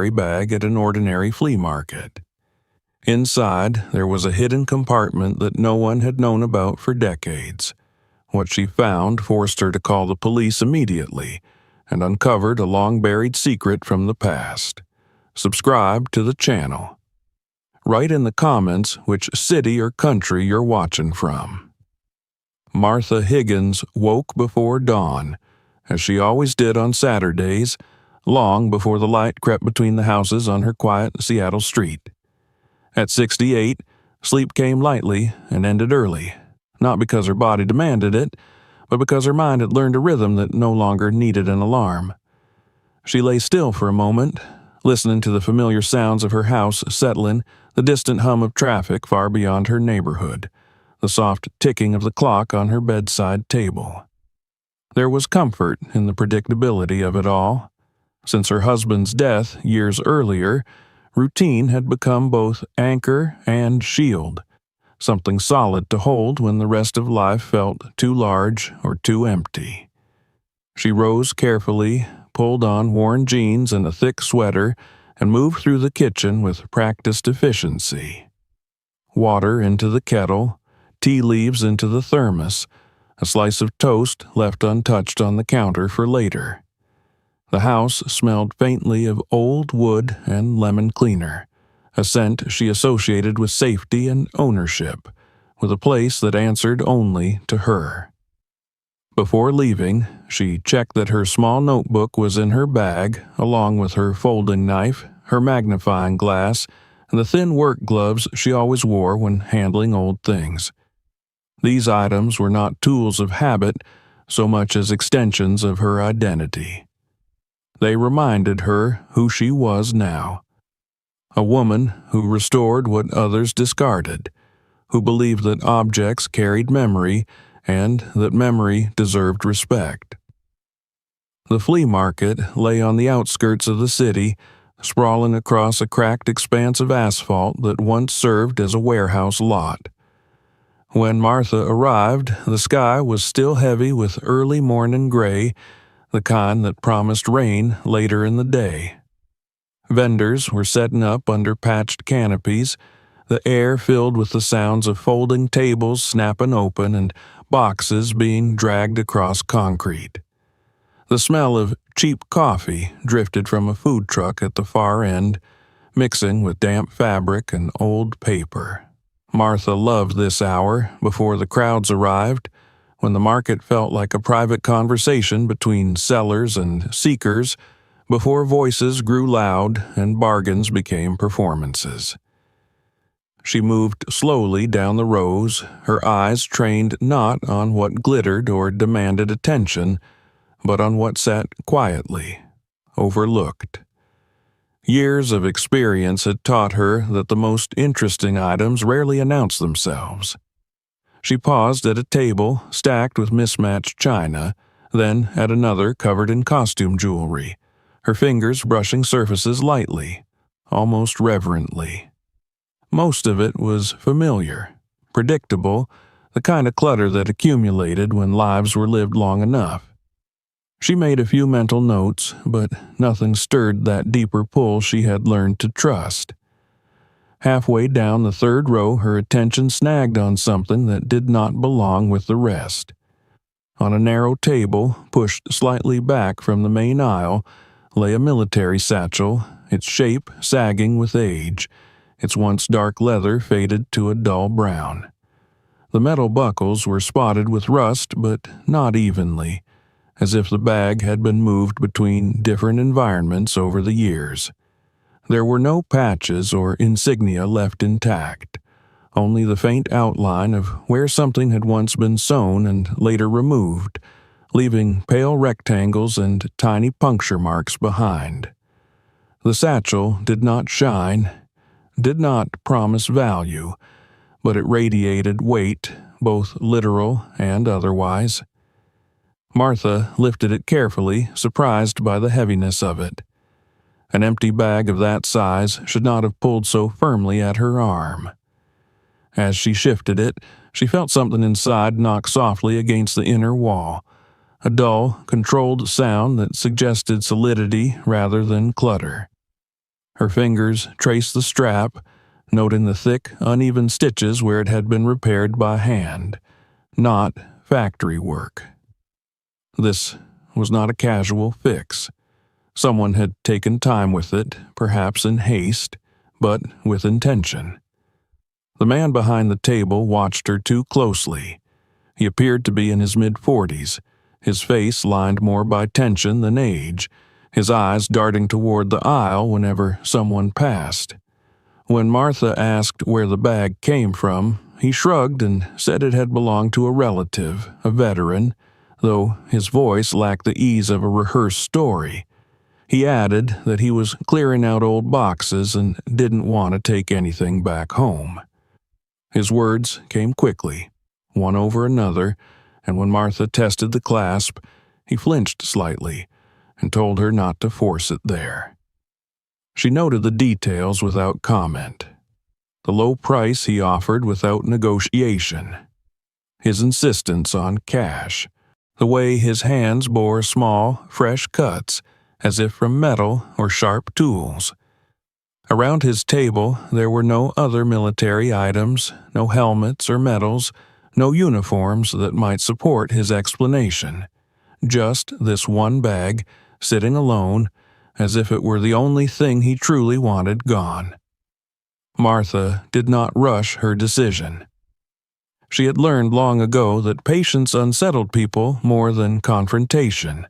bag at an ordinary flea market. Inside, there was a hidden compartment that no one had known about for decades. What she found forced her to call the police immediately and uncovered a long-buried secret from the past. Subscribe to the channel. Write in the comments which city or country you're watching from. Martha Higgins woke before dawn, as she always did on Saturdays, long before the light crept between the houses on her quiet Seattle street. At 68, sleep came lightly and ended early, not because her body demanded it, but because her mind had learned a rhythm that no longer needed an alarm. She lay still for a moment, listening to the familiar sounds of her house settling, the distant hum of traffic far beyond her neighborhood, the soft ticking of the clock on her bedside table. There was comfort in the predictability of it all. Since her husband's death years earlier, routine had become both anchor and shield, something solid to hold when the rest of life felt too large or too empty. She rose carefully, pulled on worn jeans and a thick sweater, and moved through the kitchen with practiced efficiency. Water into the kettle, tea leaves into the thermos, a slice of toast left untouched on the counter for later. The house smelled faintly of old wood and lemon cleaner, a scent she associated with safety and ownership, with a place that answered only to her. Before leaving, she checked that her small notebook was in her bag, along with her folding knife, her magnifying glass, and the thin work gloves she always wore when handling old things. These items were not tools of habit so much as extensions of her identity. They reminded her who she was now. A woman who restored what others discarded, who believed that objects carried memory and that memory deserved respect. The flea market lay on the outskirts of the city, sprawling across a cracked expanse of asphalt that once served as a warehouse lot. When Martha arrived, the sky was still heavy with early morning gray, the kind that promised rain later in the day. Vendors were setting up under patched canopies, the air filled with the sounds of folding tables snapping open and boxes being dragged across concrete. The smell of cheap coffee drifted from a food truck at the far end, mixing with damp fabric and old paper. Martha loved this hour before the crowds arrived, when the market felt like a private conversation between sellers and seekers, before voices grew loud and bargains became performances. She moved slowly down the rows, her eyes trained not on what glittered or demanded attention, but on what sat quietly, overlooked. Years of experience had taught her that the most interesting items rarely announce themselves. She paused at a table stacked with mismatched china, then at another covered in costume jewelry, her fingers brushing surfaces lightly, almost reverently. Most of it was familiar, predictable, the kind of clutter that accumulated when lives were lived long enough. She made a few mental notes, but nothing stirred that deeper pull she had learned to trust. Halfway down the third row, her attention snagged on something that did not belong with the rest. On a narrow table, pushed slightly back from the main aisle, lay a military satchel, its shape sagging with age, its once dark leather faded to a dull brown. The metal buckles were spotted with rust, but not evenly, as if the bag had been moved between different environments over the years. There were no patches or insignia left intact, only the faint outline of where something had once been sewn and later removed, leaving pale rectangles and tiny puncture marks behind. The satchel did not shine, did not promise value, but it radiated weight, both literal and otherwise. Martha lifted it carefully, surprised by the heaviness of it. An empty bag of that size should not have pulled so firmly at her arm. As she shifted it, she felt something inside knock softly against the inner wall, a dull, controlled sound that suggested solidity rather than clutter. Her fingers traced the strap, noting the thick, uneven stitches where it had been repaired by hand, not factory work. This was not a casual fix. Someone had taken time with it, perhaps in haste, but with intention. The man behind the table watched her too closely. He appeared to be in his mid-40s, his face lined more by tension than age, his eyes darting toward the aisle whenever someone passed. When Martha asked where the bag came from, he shrugged and said it had belonged to a relative, a veteran, though his voice lacked the ease of a rehearsed story. He added that he was clearing out old boxes and didn't want to take anything back home. His words came quickly, one over another, and when Martha tested the clasp, he flinched slightly and told her not to force it there. She noted the details without comment. The low price he offered without negotiation. His insistence on cash. The way his hands bore small, fresh cuts, as if from metal or sharp tools. Around his table there were no other military items, no helmets or medals, no uniforms that might support his explanation. Just this one bag, sitting alone, as if it were the only thing he truly wanted gone. Martha did not rush her decision. She had learned long ago that patience unsettled people more than confrontation.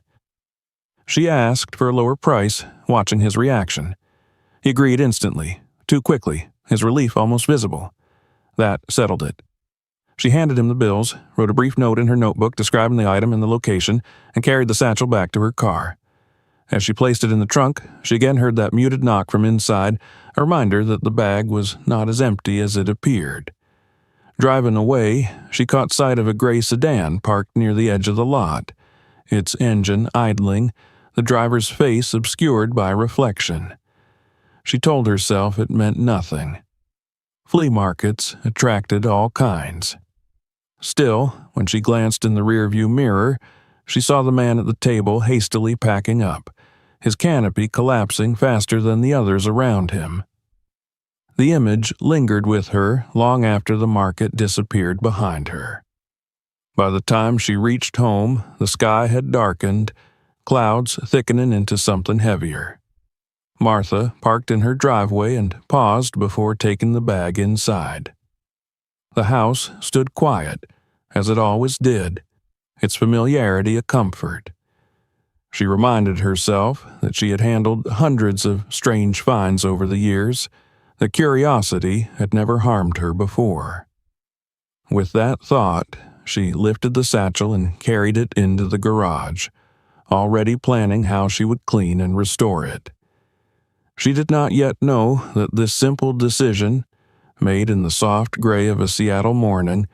She asked for a lower price, watching his reaction. He agreed instantly, too quickly, his relief almost visible. That settled it. She handed him the bills, wrote a brief note in her notebook describing the item and the location, and carried the satchel back to her car. As she placed it in the trunk, she again heard that muted knock from inside, a reminder that the bag was not as empty as it appeared. Driving away, she caught sight of a gray sedan parked near the edge of the lot, its engine idling, the driver's face obscured by reflection. She told herself it meant nothing. Flea markets attracted all kinds. Still, when she glanced in the rearview mirror, she saw the man at the table hastily packing up, his canopy collapsing faster than the others around him. The image lingered with her long after the market disappeared behind her. By the time she reached home, the sky had darkened, clouds thickening into something heavier. Martha parked in her driveway and paused before taking the bag inside. The house stood quiet, as it always did, its familiarity a comfort. She reminded herself that she had handled hundreds of strange finds over the years, that curiosity had never harmed her before. With that thought, she lifted the satchel and carried it into the garage, already planning how she would clean and restore it. She did not yet know that this simple decision, made in the soft gray of a Seattle morning,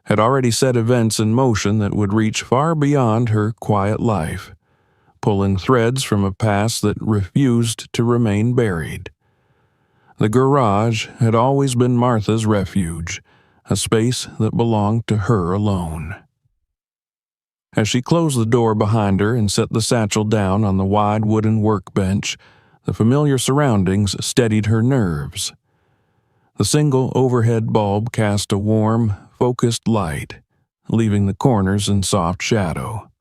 had already set events in motion that would reach far beyond her quiet life, pulling threads from a past that refused to remain buried. The garage had always been Martha's refuge, a space that belonged to her alone. As she closed the door behind her and set the satchel down on the wide wooden workbench, the familiar surroundings steadied her nerves. The single overhead bulb cast a warm, focused light, leaving the corners in soft shadow.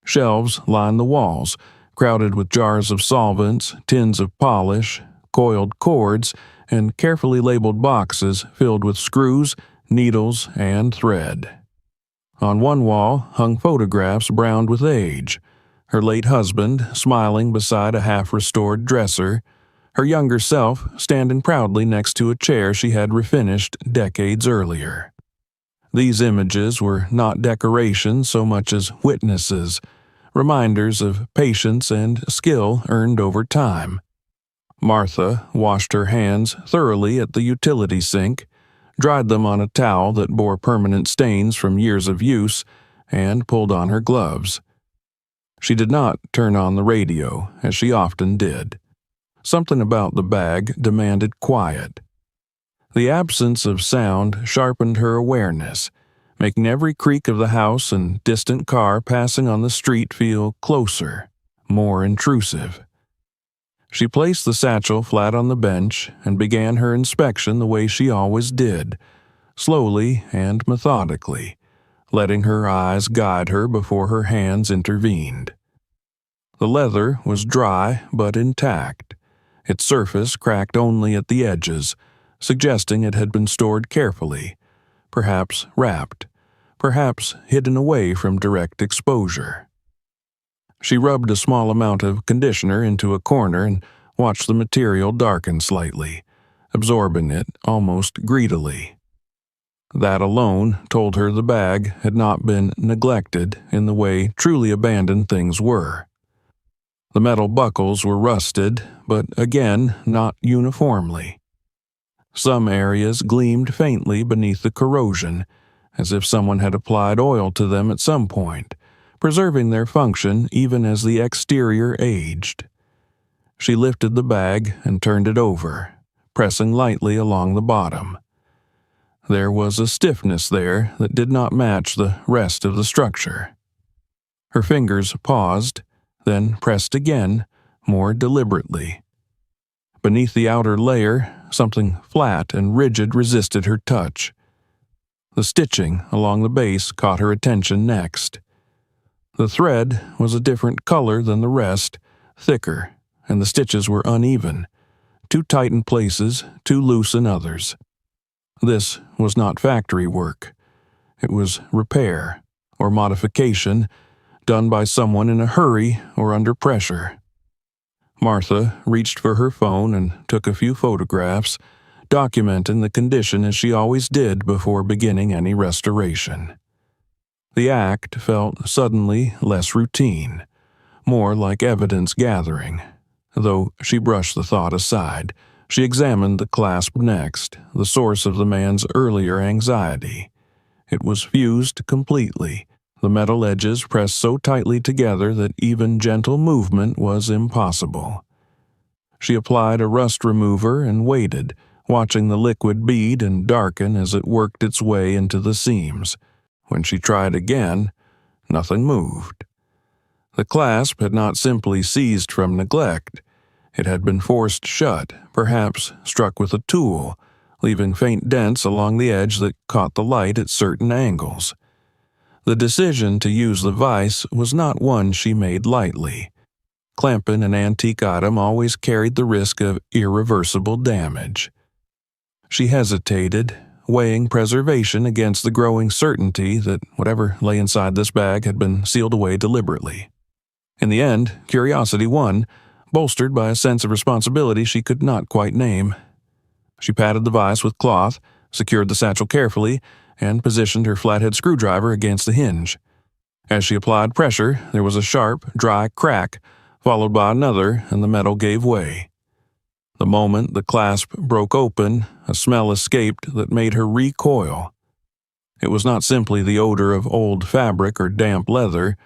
Shelves lined the walls, crowded with jars of solvents, tins of polish, coiled cords, and carefully labeled boxes filled with screws, needles, and thread. On one wall hung photographs browned with age, her late husband smiling beside a half-restored dresser, her younger self standing proudly next to a chair she had refinished decades earlier. These images were not decorations so much as witnesses, reminders of patience and skill earned over time. Martha washed her hands thoroughly at the utility sink, dried them on a towel that bore permanent stains from years of use, and pulled on her gloves. She did not turn on the radio, as she often did. Something about the bag demanded quiet. The absence of sound sharpened her awareness, making every creak of the house and distant car passing on the street feel closer, more intrusive. She placed the satchel flat on the bench and began her inspection the way she always did, slowly and methodically, letting her eyes guide her before her hands intervened. The leather was dry but intact, its surface cracked only at the edges, suggesting it had been stored carefully, perhaps wrapped, perhaps hidden away from direct exposure. She rubbed a small amount of conditioner into a corner and watched the material darken slightly, absorbing it almost greedily. That alone told her the bag had not been neglected in the way truly abandoned things were. The metal buckles were rusted, but again not uniformly. Some areas gleamed faintly beneath the corrosion, as if someone had applied oil to them at some point, preserving their function even as the exterior aged. She lifted the bag and turned it over, pressing lightly along the bottom. There was a stiffness there that did not match the rest of the structure. Her fingers paused, then pressed again, more deliberately. Beneath the outer layer, something flat and rigid resisted her touch. The stitching along the base caught her attention next. The thread was a different color than the rest, thicker, and the stitches were uneven, too tight in places, too loose in others. This was not factory work. It was repair or modification done by someone in a hurry or under pressure. Martha reached for her phone and took a few photographs, documenting the condition as she always did before beginning any restoration. The act felt suddenly less routine, more like evidence gathering. Though she brushed the thought aside, she examined the clasp next, the source of the man's earlier anxiety. It was fused completely, the metal edges pressed so tightly together that even gentle movement was impossible. She applied a rust remover and waited, watching the liquid bead and darken as it worked its way into the seams. When she tried again, nothing moved. The clasp had not simply seized from neglect. It had been forced shut, perhaps struck with a tool, leaving faint dents along the edge that caught the light at certain angles. The decision to use the vise was not one she made lightly. Clamping an antique item always carried the risk of irreversible damage. She hesitated, weighing preservation against the growing certainty that whatever lay inside this bag had been sealed away deliberately. In the end, curiosity won, bolstered by a sense of responsibility she could not quite name. She patted the vise with cloth, secured the satchel carefully, and positioned her flathead screwdriver against the hinge. As she applied pressure, there was a sharp, dry crack, followed by another, and the metal gave way. The moment the clasp broke open, a smell escaped that made her recoil. It was not simply the odor of old fabric or damp leather.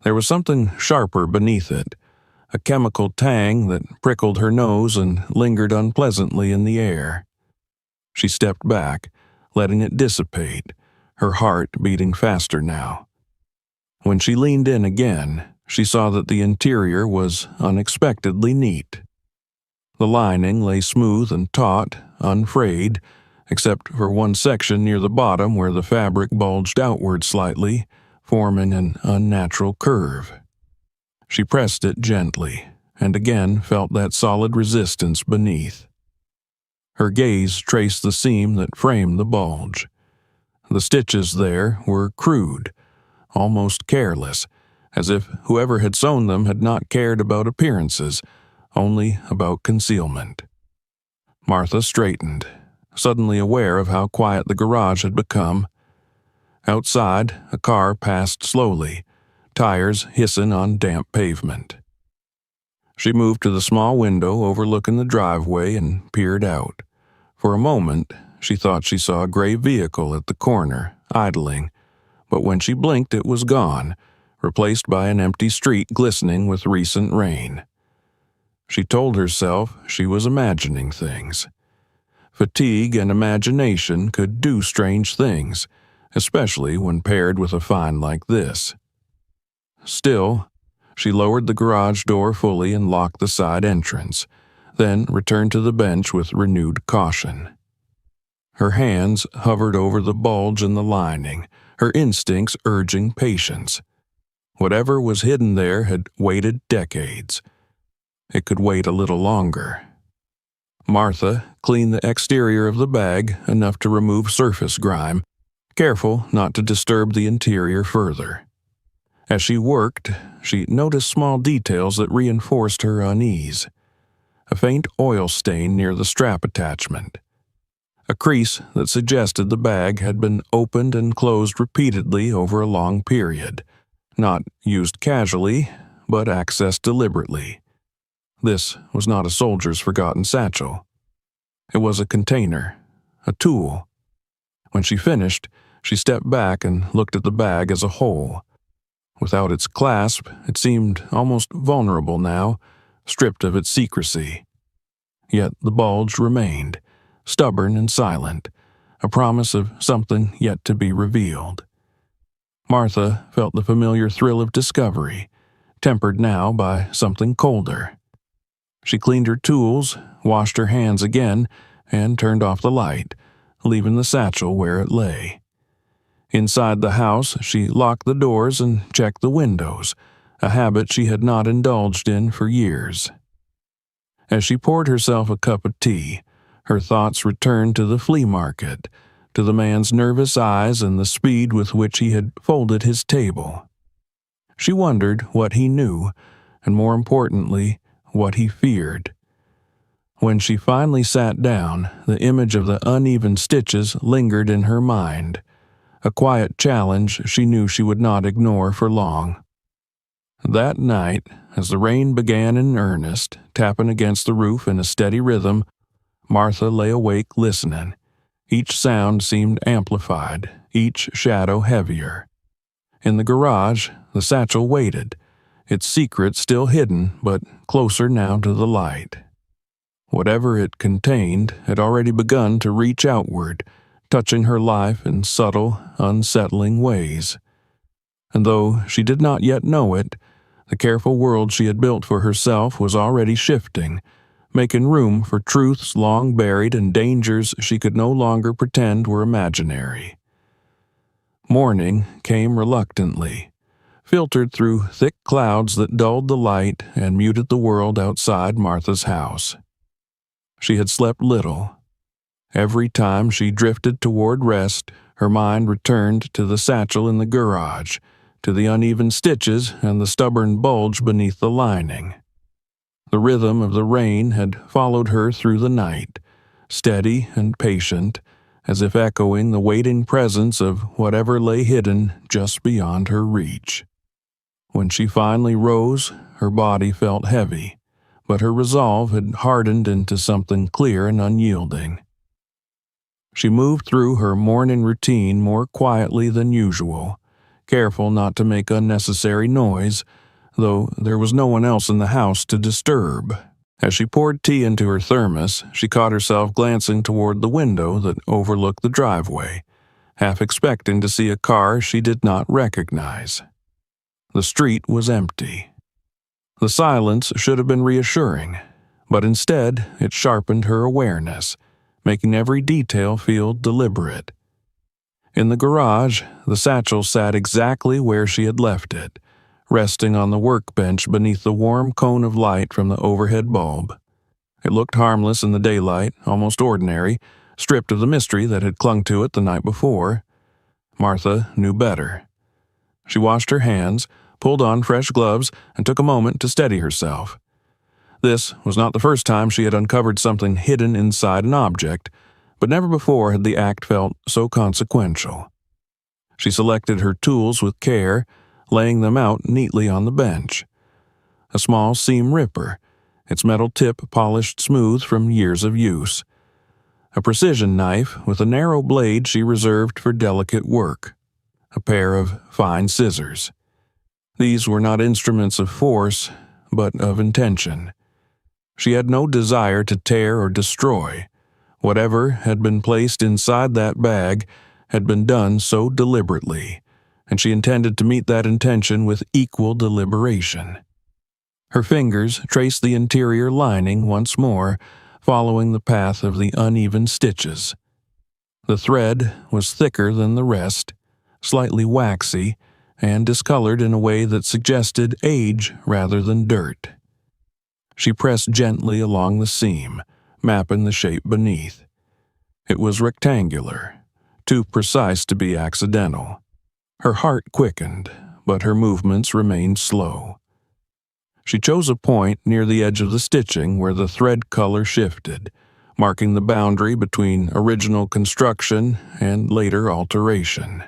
There was something sharper beneath it, a chemical tang that prickled her nose and lingered unpleasantly in the air. She stepped back, letting it dissipate, her heart beating faster now. When she leaned in again, she saw that the interior was unexpectedly neat. The lining lay smooth and taut, unfrayed, except for one section near the bottom where the fabric bulged outward slightly, forming an unnatural curve. She pressed it gently, and again felt that solid resistance beneath. Her gaze traced the seam that framed the bulge. The stitches there were crude, almost careless, as if whoever had sewn them had not cared about appearances, only about concealment. Martha straightened, suddenly aware of how quiet the garage had become. Outside, a car passed slowly, tires hissing on damp pavement. She moved to the small window overlooking the driveway and peered out. For a moment, she thought she saw a gray vehicle at the corner, idling, but when she blinked it was gone, replaced by an empty street glistening with recent rain. She told herself she was imagining things. Fatigue and imagination could do strange things, especially when paired with a find like this. Still, She lowered the garage door fully and locked the side entrance, then returned to the bench with renewed caution. Her hands hovered over the bulge in the lining, her instincts urging patience. Whatever was hidden there had waited decades. It could wait a little longer. Martha cleaned the exterior of the bag enough to remove surface grime, careful not to disturb the interior further. As she worked, she noticed small details that reinforced her unease. A faint oil stain near the strap attachment. A crease that suggested the bag had been opened and closed repeatedly over a long period, not used casually, but accessed deliberately. This was not a soldier's forgotten satchel. It was a container, a tool. When she finished, she stepped back and looked at the bag as a whole. Without its clasp, it seemed almost vulnerable now, stripped of its secrecy. Yet the bulge remained, stubborn and silent, a promise of something yet to be revealed. Martha felt the familiar thrill of discovery, tempered now by something colder. She cleaned her tools, washed her hands again, and turned off the light, leaving the satchel where it lay. Inside the house, she locked the doors and checked the windows, a habit she had not indulged in for years. As she poured herself a cup of tea, her thoughts returned to the flea market, to the man's nervous eyes and the speed with which he had folded his table. She wondered what he knew, and more importantly, what he feared. When she finally sat down, the image of the uneven stitches lingered in her mind, a quiet challenge she knew she would not ignore for long. That night, as the rain began in earnest, tapping against the roof in a steady rhythm, Martha lay awake listening. Each sound seemed amplified, each shadow heavier. In the garage, the satchel waited, its secret still hidden but closer now to the light. Whatever it contained had already begun to reach outward, touching her life in subtle, unsettling ways. And though she did not yet know it, the careful world she had built for herself was already shifting, making room for truths long buried and dangers she could no longer pretend were imaginary. Morning came reluctantly, filtered through thick clouds that dulled the light and muted the world outside Martha's house. She had slept little. Every time she drifted toward rest, her mind returned to the satchel in the garage, to the uneven stitches and the stubborn bulge beneath the lining. The rhythm of the rain had followed her through the night, steady and patient, as if echoing the waiting presence of whatever lay hidden just beyond her reach. When she finally rose, her body felt heavy, but her resolve had hardened into something clear and unyielding. She moved through her morning routine more quietly than usual, careful not to make unnecessary noise, though there was no one else in the house to disturb. As she poured tea into her thermos, she caught herself glancing toward the window that overlooked the driveway, half expecting to see a car she did not recognize. The street was empty. The silence should have been reassuring, but instead it sharpened her awareness, making every detail feel deliberate. In the garage, the satchel sat exactly where she had left it, resting on the workbench beneath the warm cone of light from the overhead bulb. It looked harmless in the daylight, almost ordinary, stripped of the mystery that had clung to it the night before. Martha knew better. She washed her hands, pulled on fresh gloves, and took a moment to steady herself. This was not the first time she had uncovered something hidden inside an object, but never before had the act felt so consequential. She selected her tools with care, laying them out neatly on the bench. A small seam ripper, its metal tip polished smooth from years of use. A precision knife with a narrow blade she reserved for delicate work. A pair of fine scissors. These were not instruments of force, but of intention. She had no desire to tear or destroy. Whatever had been placed inside that bag had been done so deliberately, and she intended to meet that intention with equal deliberation. Her fingers traced the interior lining once more, following the path of the uneven stitches. The thread was thicker than the rest, slightly waxy, and discolored in a way that suggested age rather than dirt. She pressed gently along the seam, mapping the shape beneath. It was rectangular, too precise to be accidental. Her heart quickened, but her movements remained slow. She chose a point near the edge of the stitching where the thread color shifted, marking the boundary between original construction and later alteration.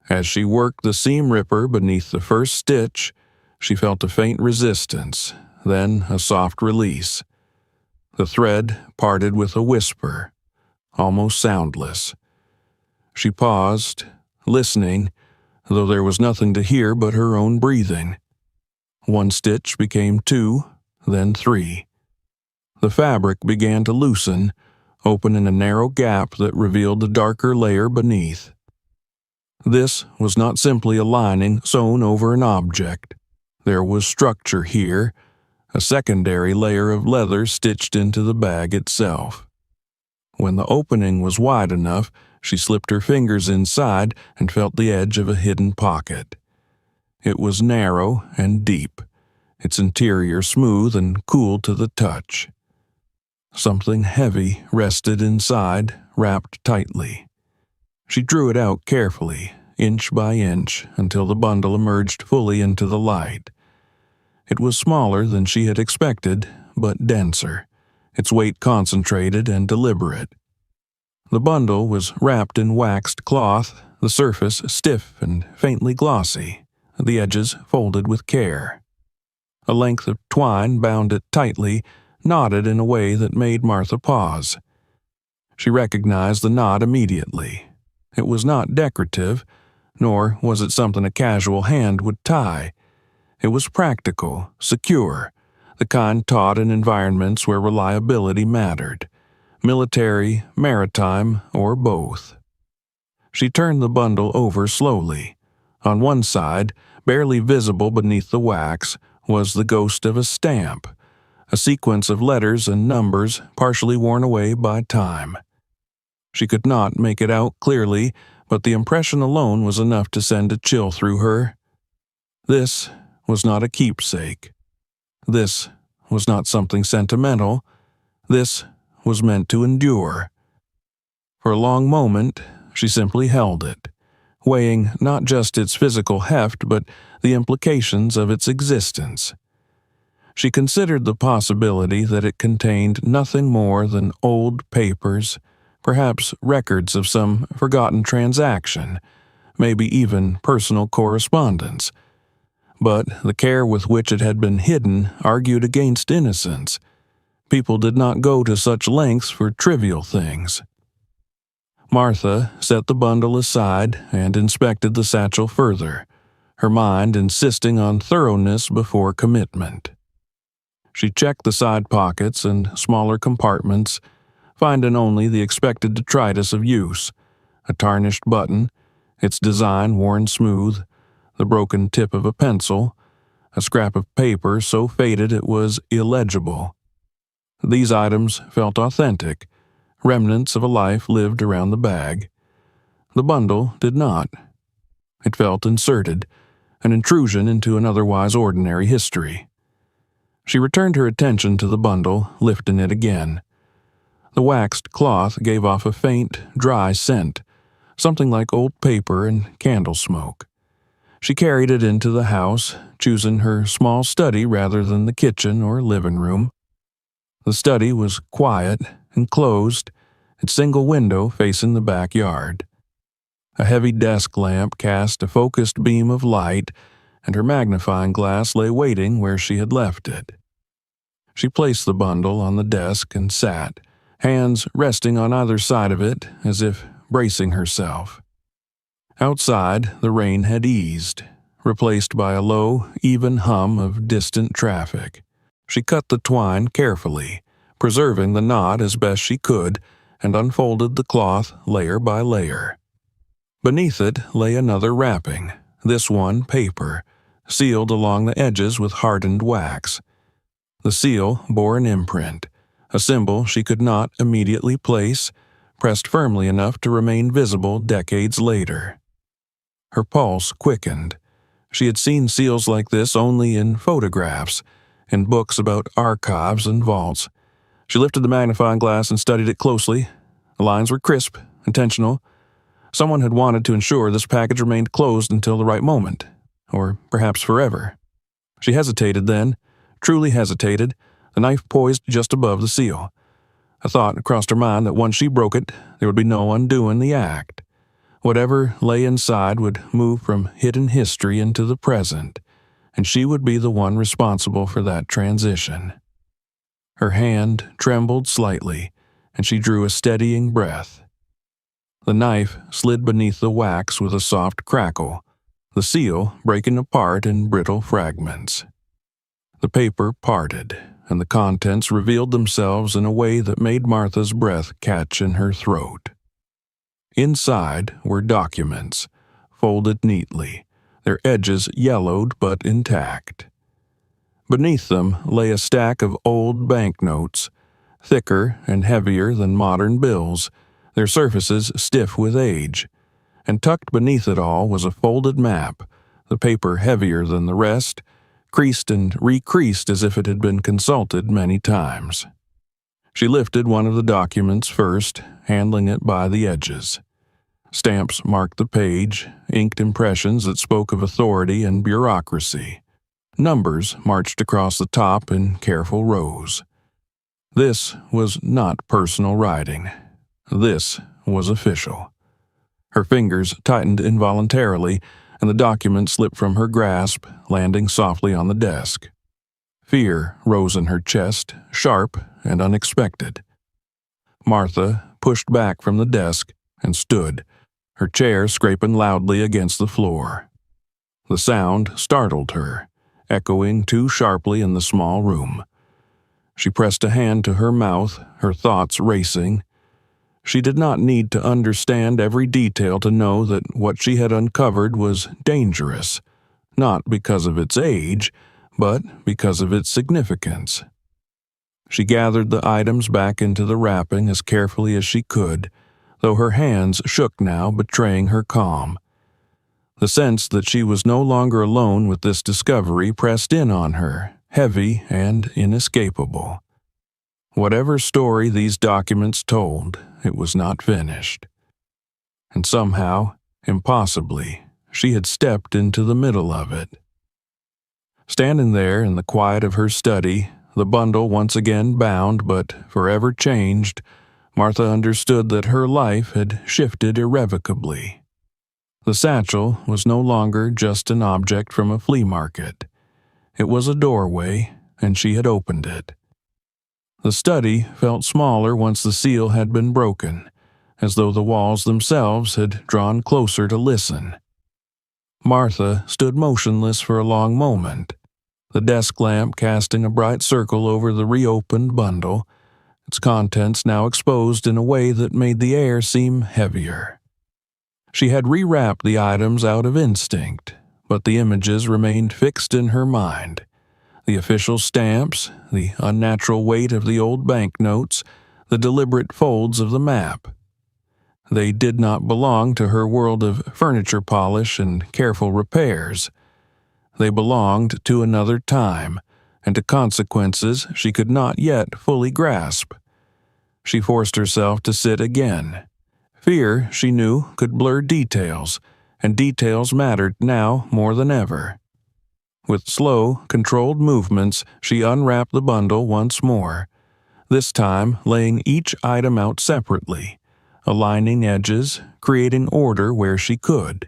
As she worked the seam ripper beneath the first stitch, she felt a faint resistance, then a soft release. The thread parted with a whisper, almost soundless. She paused, listening, though there was nothing to hear but her own breathing. One stitch became two, then three. The fabric began to loosen, opening a narrow gap that revealed a darker layer beneath. This was not simply a lining sewn over an object. There was structure here, a secondary layer of leather stitched into the bag itself. When the opening was wide enough, she slipped her fingers inside and felt the edge of a hidden pocket. It was narrow and deep, its interior smooth and cool to the touch. Something heavy rested inside, wrapped tightly. She drew it out carefully, inch by inch, until the bundle emerged fully into the light. It was smaller than she had expected, but denser, its weight concentrated and deliberate. The bundle was wrapped in waxed cloth, the surface stiff and faintly glossy, the edges folded with care. A length of twine bound it tightly, knotted in a way that made Martha pause. She recognized the knot immediately. It was not decorative, nor was it something a casual hand would tie. It was practical, secure, the kind taught in environments where reliability mattered. Military, maritime, or both. She turned the bundle over slowly. On one side, barely visible beneath the wax, was the ghost of a stamp, a sequence of letters and numbers partially worn away by time. She could not make it out clearly, but the impression alone was enough to send a chill through her. This was not a keepsake. This was not something sentimental. This was meant to endure. For a long moment, she simply held it, weighing not just its physical heft but the implications of its existence. She considered the possibility that it contained nothing more than old papers, perhaps records of some forgotten transaction, maybe even personal correspondence. But the care with which it had been hidden argued against innocence. People did not go to such lengths for trivial things. Martha set the bundle aside and inspected the satchel further, her mind insisting on thoroughness before commitment. She checked the side pockets and smaller compartments, finding only the expected detritus of use, a tarnished button, its design worn smooth, the broken tip of a pencil, a scrap of paper so faded it was illegible. These items felt authentic, remnants of a life lived around the bag. The bundle did not. It felt inserted, an intrusion into an otherwise ordinary history. She returned her attention to the bundle, lifting it again. The waxed cloth gave off a faint, dry scent, something like old paper and candle smoke. She carried it into the house, choosing her small study rather than the kitchen or living room. The study was quiet and closed, its single window facing the backyard. A heavy desk lamp cast a focused beam of light, and her magnifying glass lay waiting where she had left it. She placed the bundle on the desk and sat, hands resting on either side of it as if bracing herself. Outside, the rain had eased, replaced by a low, even hum of distant traffic. She cut the twine carefully, preserving the knot as best she could, and unfolded the cloth layer by layer. Beneath it lay another wrapping, this one paper, sealed along the edges with hardened wax. The seal bore an imprint, a symbol she could not immediately place, pressed firmly enough to remain visible decades later. Her pulse quickened. She had seen seals like this only in photographs, in books about archives and vaults. She lifted the magnifying glass and studied it closely. The lines were crisp, intentional. Someone had wanted to ensure this package remained closed until the right moment, or perhaps forever. She hesitated then, truly hesitated, the knife poised just above the seal. A thought crossed her mind that once she broke it, there would be no undoing the act. Whatever lay inside would move from hidden history into the present, and she would be the one responsible for that transition. Her hand trembled slightly, and she drew a steadying breath. The knife slid beneath the wax with a soft crackle, the seal breaking apart in brittle fragments. The paper parted, and the contents revealed themselves in a way that made Martha's breath catch in her throat. Inside were documents, folded neatly, their edges yellowed but intact. Beneath them lay a stack of old banknotes, thicker and heavier than modern bills, their surfaces stiff with age, and tucked beneath it all was a folded map, the paper heavier than the rest, creased and recreased as if it had been consulted many times. She lifted one of the documents first, handling it by the edges. Stamps marked the page, inked impressions that spoke of authority and bureaucracy. Numbers marched across the top in careful rows. This was not personal writing. This was official. Her fingers tightened involuntarily, and the document slipped from her grasp, landing softly on the desk. Fear rose in her chest, sharp and unexpected. Martha pushed back from the desk and stood, her chair scraping loudly against the floor. The sound startled her, echoing too sharply in the small room. She pressed a hand to her mouth, her thoughts racing. She did not need to understand every detail to know that what she had uncovered was dangerous, not because of its age, but because of its significance. She gathered the items back into the wrapping as carefully as she could, though her hands shook now, betraying her calm. The sense that she was no longer alone with this discovery pressed in on her, heavy and inescapable. Whatever story these documents told, it was not finished. And somehow, impossibly, she had stepped into the middle of it. Standing there in the quiet of her study, the bundle once again bound but forever changed, Martha understood that her life had shifted irrevocably. The satchel was no longer just an object from a flea market. It was a doorway, and she had opened it. The study felt smaller once the seal had been broken, as though the walls themselves had drawn closer to listen. Martha stood motionless for a long moment, the desk lamp casting a bright circle over the reopened bundle, its contents now exposed in a way that made the air seem heavier. She had rewrapped the items out of instinct, but the images remained fixed in her mind. The official stamps, the unnatural weight of the old banknotes, the deliberate folds of the map. They did not belong to her world of furniture polish and careful repairs. They belonged to another time, and to consequences she could not yet fully grasp. She forced herself to sit again. Fear, she knew, could blur details, and details mattered now more than ever. With slow, controlled movements, she unwrapped the bundle once more, this time laying each item out separately, aligning edges, creating order where she could.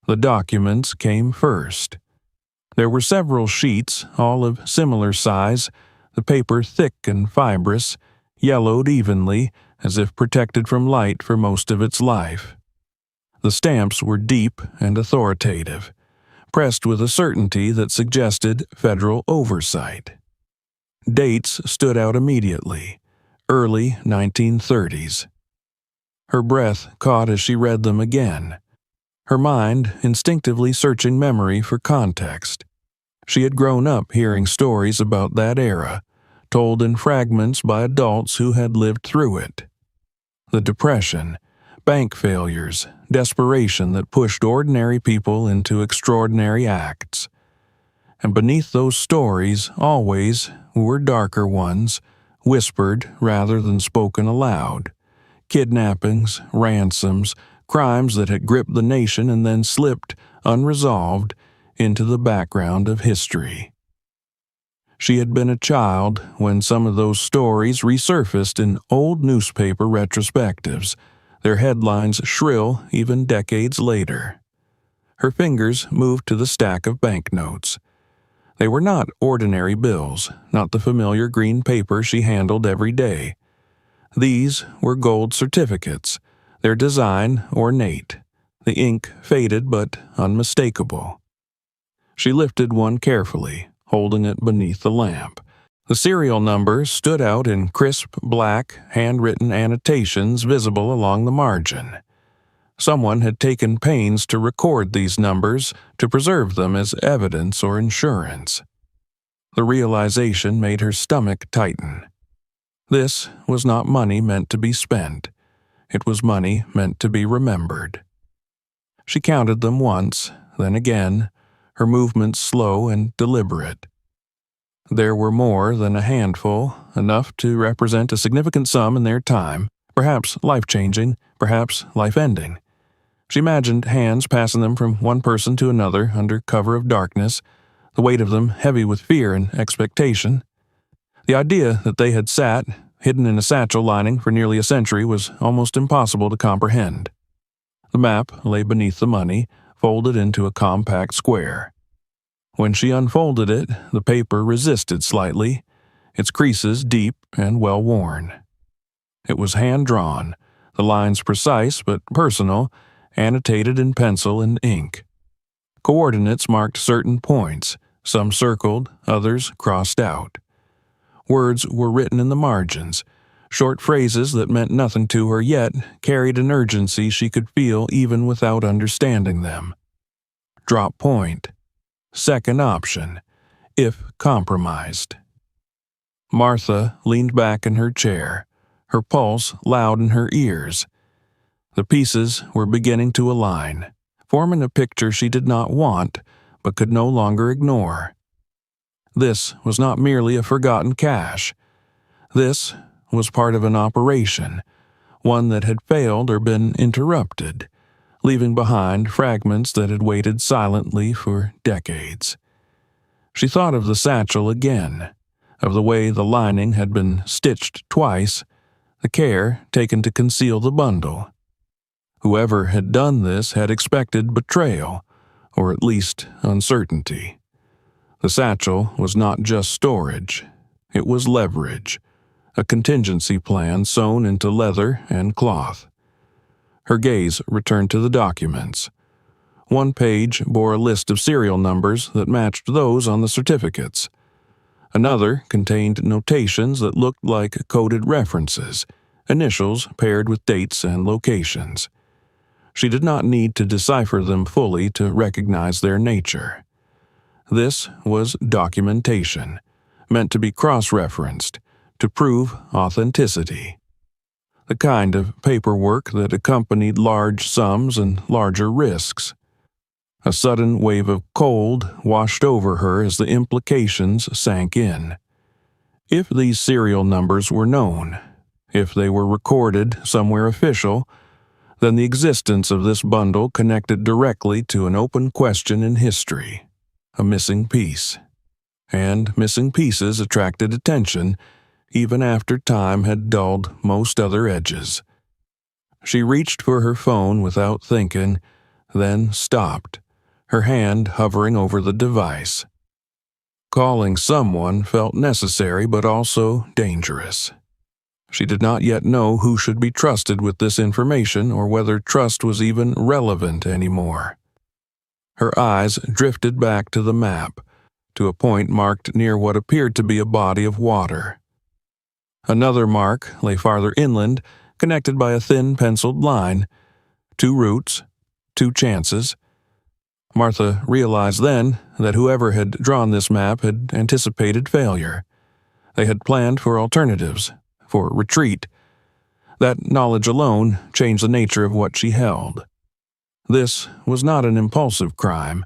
The documents came first. There were several sheets, all of similar size, the paper thick and fibrous, yellowed evenly, as if protected from light for most of its life. The stamps were deep and authoritative, pressed with a certainty that suggested federal oversight. Dates stood out immediately, early 1930s. Her breath caught as she read them again. her mind instinctively searching memory for context. She had grown up hearing stories about that era, told in fragments by adults who had lived through it. The Depression, bank failures, desperation that pushed ordinary people into extraordinary acts. And beneath those stories, always, were darker ones, whispered rather than spoken aloud. Kidnappings, ransoms, crimes that had gripped the nation and then slipped, unresolved, into the background of history. She had been a child when some of those stories resurfaced in old newspaper retrospectives, their headlines shrill even decades later. Her fingers moved to the stack of banknotes. They were not ordinary bills, not the familiar green paper she handled every day. These were gold certificates, their design ornate, the ink faded but unmistakable. She lifted one carefully, holding it beneath the lamp. The serial numbers stood out in crisp, black, handwritten annotations visible along the margin. Someone had taken pains to record these numbers to preserve them as evidence or insurance. The realization made her stomach tighten. This was not money meant to be spent. It was money meant to be remembered. She counted them once, then again, her movements slow and deliberate. There were more than a handful, enough to represent a significant sum in their time, perhaps life-changing, perhaps life-ending. She imagined hands passing them from one person to another under cover of darkness, the weight of them heavy with fear and expectation. The idea that they had sat, hidden in a satchel lining for nearly a century, was almost impossible to comprehend. The map lay beneath the money, folded into a compact square. When she unfolded it, the paper resisted slightly, its creases deep and well-worn. It was hand-drawn, the lines precise but personal, annotated in pencil and ink. Coordinates marked certain points, some circled, others crossed out. Words were written in the margins, short phrases that meant nothing to her yet carried an urgency she could feel even without understanding them. Drop point. Second option, if compromised. Martha leaned back in her chair, her pulse loud in her ears. The pieces were beginning to align, forming a picture she did not want, but could no longer ignore. This was not merely a forgotten cache. This was part of an operation, one that had failed or been interrupted, leaving behind fragments that had waited silently for decades. She thought of the satchel again, of the way the lining had been stitched twice, the care taken to conceal the bundle. Whoever had done this had expected betrayal, or at least uncertainty. The satchel was not just storage, it was leverage, a contingency plan sewn into leather and cloth. Her gaze returned to the documents. One page bore a list of serial numbers that matched those on the certificates. Another contained notations that looked like coded references, initials paired with dates and locations. She did not need to decipher them fully to recognize their nature. This was documentation, meant to be cross-referenced, to prove authenticity. The kind of paperwork that accompanied large sums and larger risks. A sudden wave of cold washed over her as the implications sank in. If these serial numbers were known, if they were recorded somewhere official, then the existence of this bundle connected directly to an open question in history, a missing piece. And missing pieces attracted attention, even after time had dulled most other edges. She reached for her phone without thinking, then stopped, her hand hovering over the device. Calling someone felt necessary but also dangerous. She did not yet know who should be trusted with this information or whether trust was even relevant anymore. Her eyes drifted back to the map, to a point marked near what appeared to be a body of water. Another mark lay farther inland, connected by a thin penciled line. 2 routes, 2 chances. Martha realized then that whoever had drawn this map had anticipated failure. They had planned for alternatives, for retreat. That knowledge alone changed the nature of what she held. This was not an impulsive crime.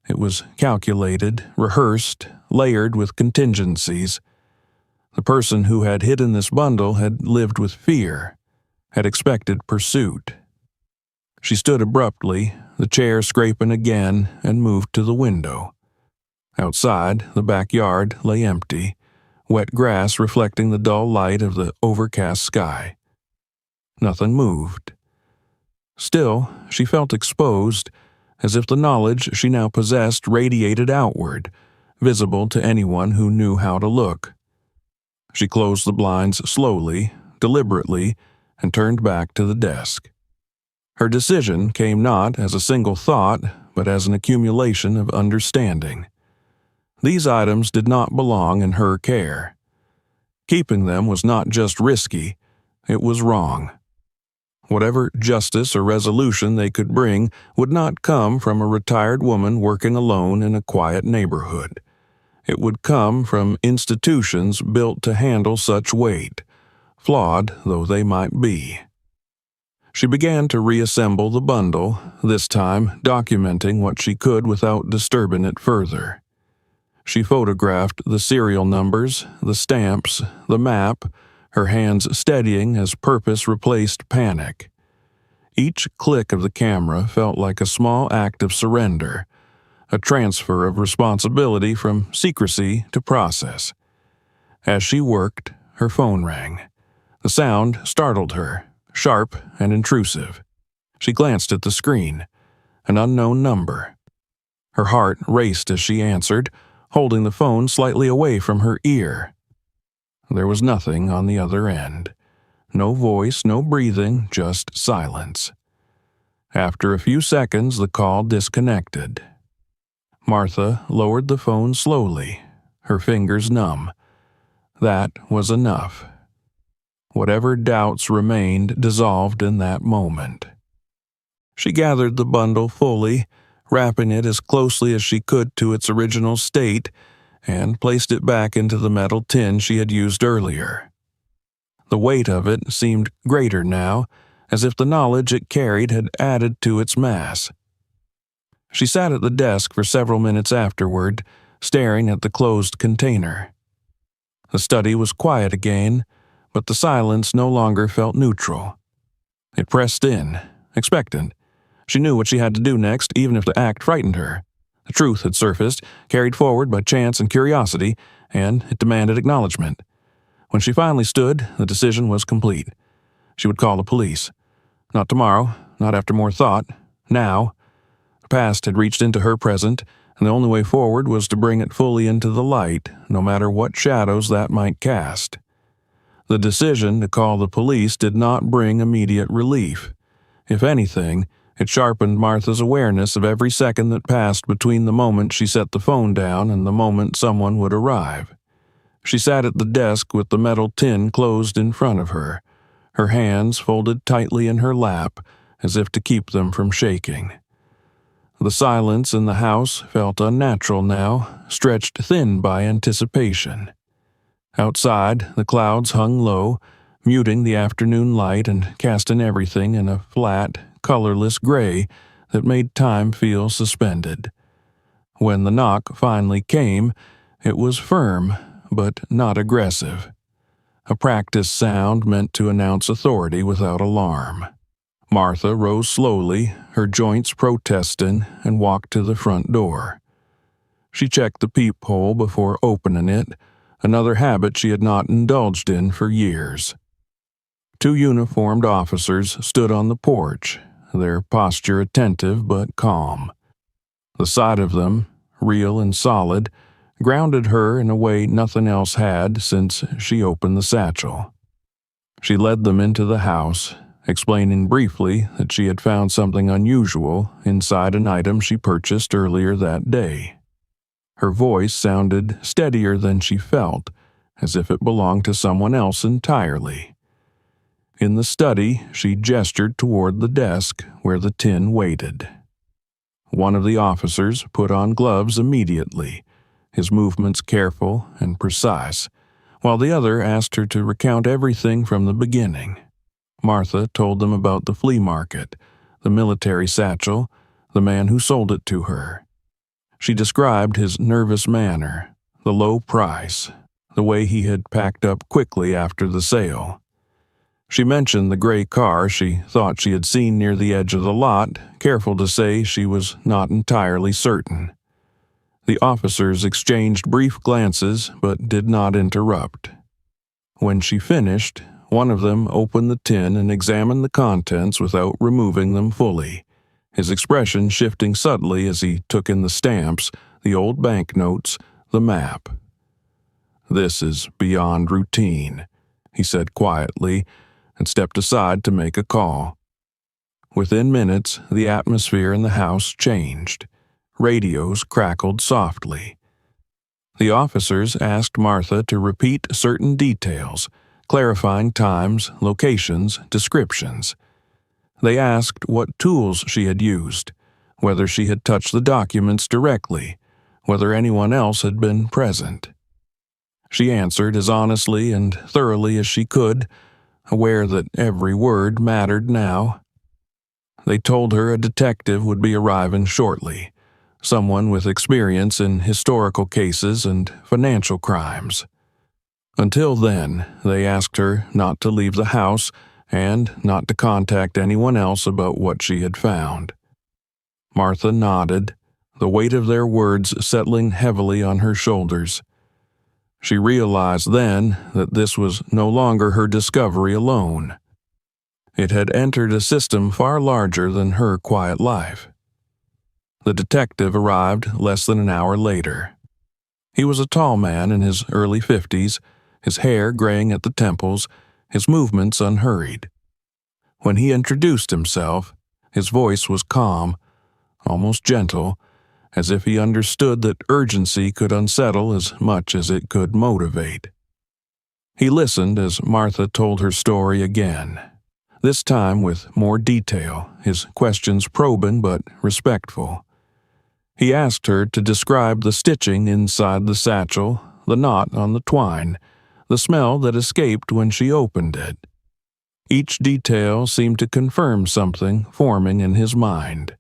It was calculated, rehearsed, layered with contingencies. The person who had hidden this bundle had lived with fear, had expected pursuit. She stood abruptly, the chair scraping again, and moved to the window. Outside, the backyard lay empty, wet grass reflecting the dull light of the overcast sky. Nothing moved. Still, she felt exposed, as if the knowledge she now possessed radiated outward, visible to anyone who knew how to look. She closed the blinds slowly, deliberately, and turned back to the desk. Her decision came not as a single thought, but as an accumulation of understanding. These items did not belong in her care. Keeping them was not just risky, it was wrong. Whatever justice or resolution they could bring would not come from a retired woman working alone in a quiet neighborhood. It would come from institutions built to handle such weight, flawed though they might be. She began to reassemble the bundle, this time documenting what she could without disturbing it further. She photographed the serial numbers, the stamps, the map, her hands steadying as purpose replaced panic. Each click of the camera felt like a small act of surrender, a transfer of responsibility from secrecy to process. As she worked, her phone rang. The sound startled her, sharp and intrusive. She glanced at the screen. An unknown number. Her heart raced as she answered, holding the phone slightly away from her ear. There was nothing on the other end. No voice, no breathing, just silence. After a few seconds, the call disconnected. Martha lowered the phone slowly, her fingers numb. That was enough. Whatever doubts remained dissolved in that moment. She gathered the bundle fully, wrapping it as closely as she could to its original state, and placed it back into the metal tin she had used earlier. The weight of it seemed greater now, as if the knowledge it carried had added to its mass. She sat at the desk for several minutes afterward, staring at the closed container. The study was quiet again, but the silence no longer felt neutral. It pressed in, expectant. She knew what she had to do next, even if the act frightened her. The truth had surfaced, carried forward by chance and curiosity, and it demanded acknowledgement. When she finally stood, the decision was complete. She would call the police. Not tomorrow, not after more thought, now. The past had reached into her present, and the only way forward was to bring it fully into the light, no matter what shadows that might cast. The decision to call the police did not bring immediate relief. If anything, it sharpened Martha's awareness of every second that passed between the moment she set the phone down and the moment someone would arrive. She sat at the desk with the metal tin closed in front of her, her hands folded tightly in her lap as if to keep them from shaking. The silence in the house felt unnatural now, stretched thin by anticipation. Outside, the clouds hung low, muting the afternoon light and casting everything in a flat, colorless gray that made time feel suspended. When the knock finally came, it was firm, but not aggressive. A practiced sound meant to announce authority without alarm. Martha rose slowly, her joints protesting, and walked to the front door. She checked the peephole before opening it, another habit she had not indulged in for years. 2 uniformed officers stood on the porch, their posture attentive but calm. The sight of them, real and solid, grounded her in a way nothing else had since she opened the satchel. She led them into the house, explaining briefly that she had found something unusual inside an item she purchased earlier that day. Her voice sounded steadier than she felt, as if it belonged to someone else entirely. In the study, she gestured toward the desk where the tin waited. One of the officers put on gloves immediately, his movements careful and precise, while the other asked her to recount everything from the beginning. Martha told them about the flea market, the military satchel, the man who sold it to her. She described his nervous manner, the low price, the way he had packed up quickly after the sale. She mentioned the gray car she thought she had seen near the edge of the lot, careful to say she was not entirely certain. The officers exchanged brief glances but did not interrupt. When she finished, one of them opened the tin and examined the contents without removing them fully, his expression shifting subtly as he took in the stamps, the old banknotes, the map. "This is beyond routine," he said quietly, and stepped aside to make a call. Within minutes, the atmosphere in the house changed. Radios crackled softly. The officers asked Martha to repeat certain details, clarifying times, locations, descriptions. They asked what tools she had used, whether she had touched the documents directly, whether anyone else had been present. She answered as honestly and thoroughly as she could, aware that every word mattered now. They told her a detective would be arriving shortly, someone with experience in historical cases and financial crimes. Until then, they asked her not to leave the house and not to contact anyone else about what she had found. Martha nodded, the weight of their words settling heavily on her shoulders. She realized then that this was no longer her discovery alone. It had entered a system far larger than her quiet life. The detective arrived less than an hour later. He was a tall man in his early 50s, his hair graying at the temples, his movements unhurried. When he introduced himself, his voice was calm, almost gentle, as if he understood that urgency could unsettle as much as it could motivate. He listened as Martha told her story again, this time with more detail, his questions probing but respectful. He asked her to describe the stitching inside the satchel, the knot on the twine, the smell that escaped when she opened it. Each detail seemed to confirm something forming in his mind.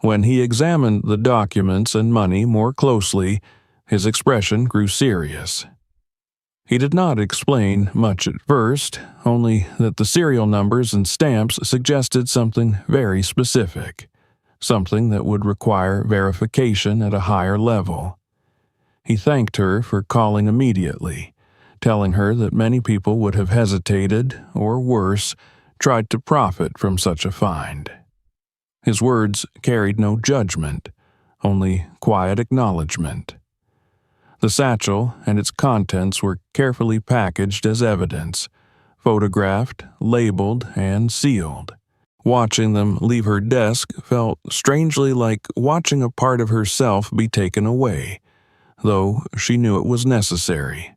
When he examined the documents and money more closely, his expression grew serious. He did not explain much at first, only that the serial numbers and stamps suggested something very specific, something that would require verification at a higher level. He thanked her for calling immediately, telling her that many people would have hesitated, or worse, tried to profit from such a find. His words carried no judgment, only quiet acknowledgment. The satchel and its contents were carefully packaged as evidence, photographed, labeled, and sealed. Watching them leave her desk felt strangely like watching a part of herself be taken away, though she knew it was necessary.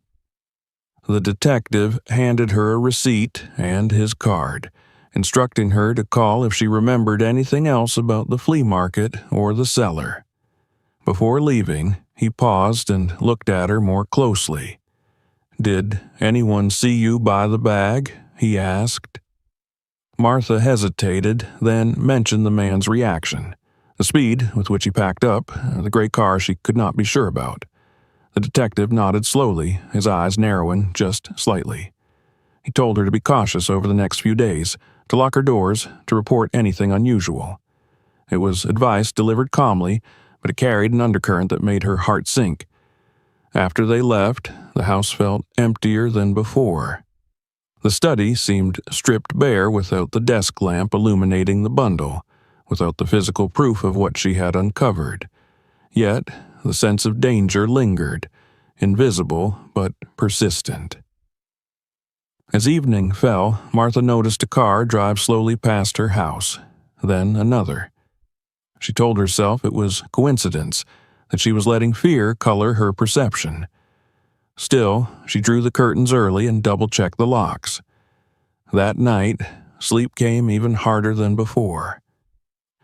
The detective handed her a receipt and his card, instructing her to call if she remembered anything else about the flea market or the seller. Before leaving, he paused and looked at her more closely. "Did anyone see you buy the bag?" he asked. Martha hesitated, then mentioned the man's reaction, the speed with which he packed up, the gray car she could not be sure about. The detective nodded slowly, his eyes narrowing just slightly. He told her to be cautious over the next few days, to lock her doors, to report anything unusual. It was advice delivered calmly, but it carried an undercurrent that made her heart sink. After they left, the house felt emptier than before. The study seemed stripped bare without the desk lamp illuminating the bundle, without the physical proof of what she had uncovered. Yet, the sense of danger lingered, invisible but persistent. As evening fell, Martha noticed a car drive slowly past her house, then another. She told herself it was coincidence, that she was letting fear color her perception. Still, she drew the curtains early and double-checked the locks. That night, sleep came even harder than before.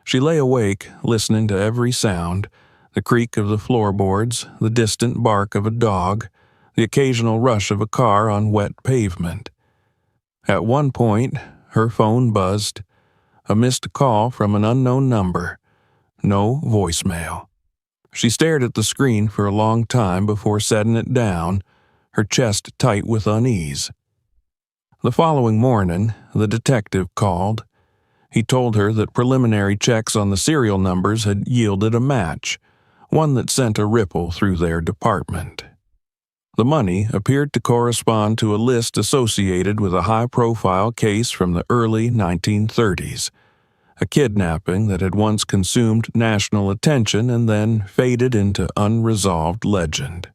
She lay awake, listening to every sound, the creak of the floorboards, the distant bark of a dog, the occasional rush of a car on wet pavement. At one point, her phone buzzed, a missed call from an unknown number, no voicemail. She stared at the screen for a long time before setting it down, her chest tight with unease. The following morning, the detective called. He told her that preliminary checks on the serial numbers had yielded a match, one that sent a ripple through their department. The money appeared to correspond to a list associated with a high-profile case from the early 1930s, a kidnapping that had once consumed national attention and then faded into unresolved legend.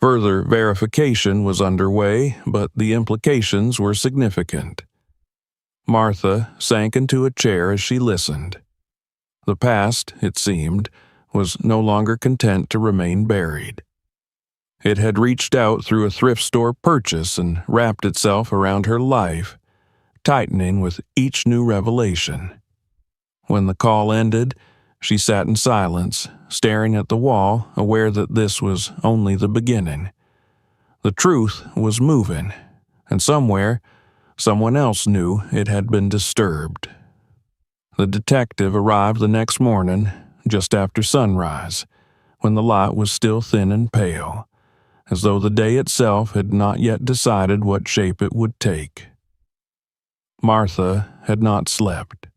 Further verification was underway, but the implications were significant. Martha sank into a chair as she listened. The past, it seemed, was no longer content to remain buried. It had reached out through a thrift store purchase and wrapped itself around her life, tightening with each new revelation. When the call ended, she sat in silence, staring at the wall, aware that this was only the beginning. The truth was moving, and somewhere, someone else knew it had been disturbed. The detective arrived the next morning, just after sunrise, when the light was still thin and pale, as though the day itself had not yet decided what shape it would take. Martha had not slept.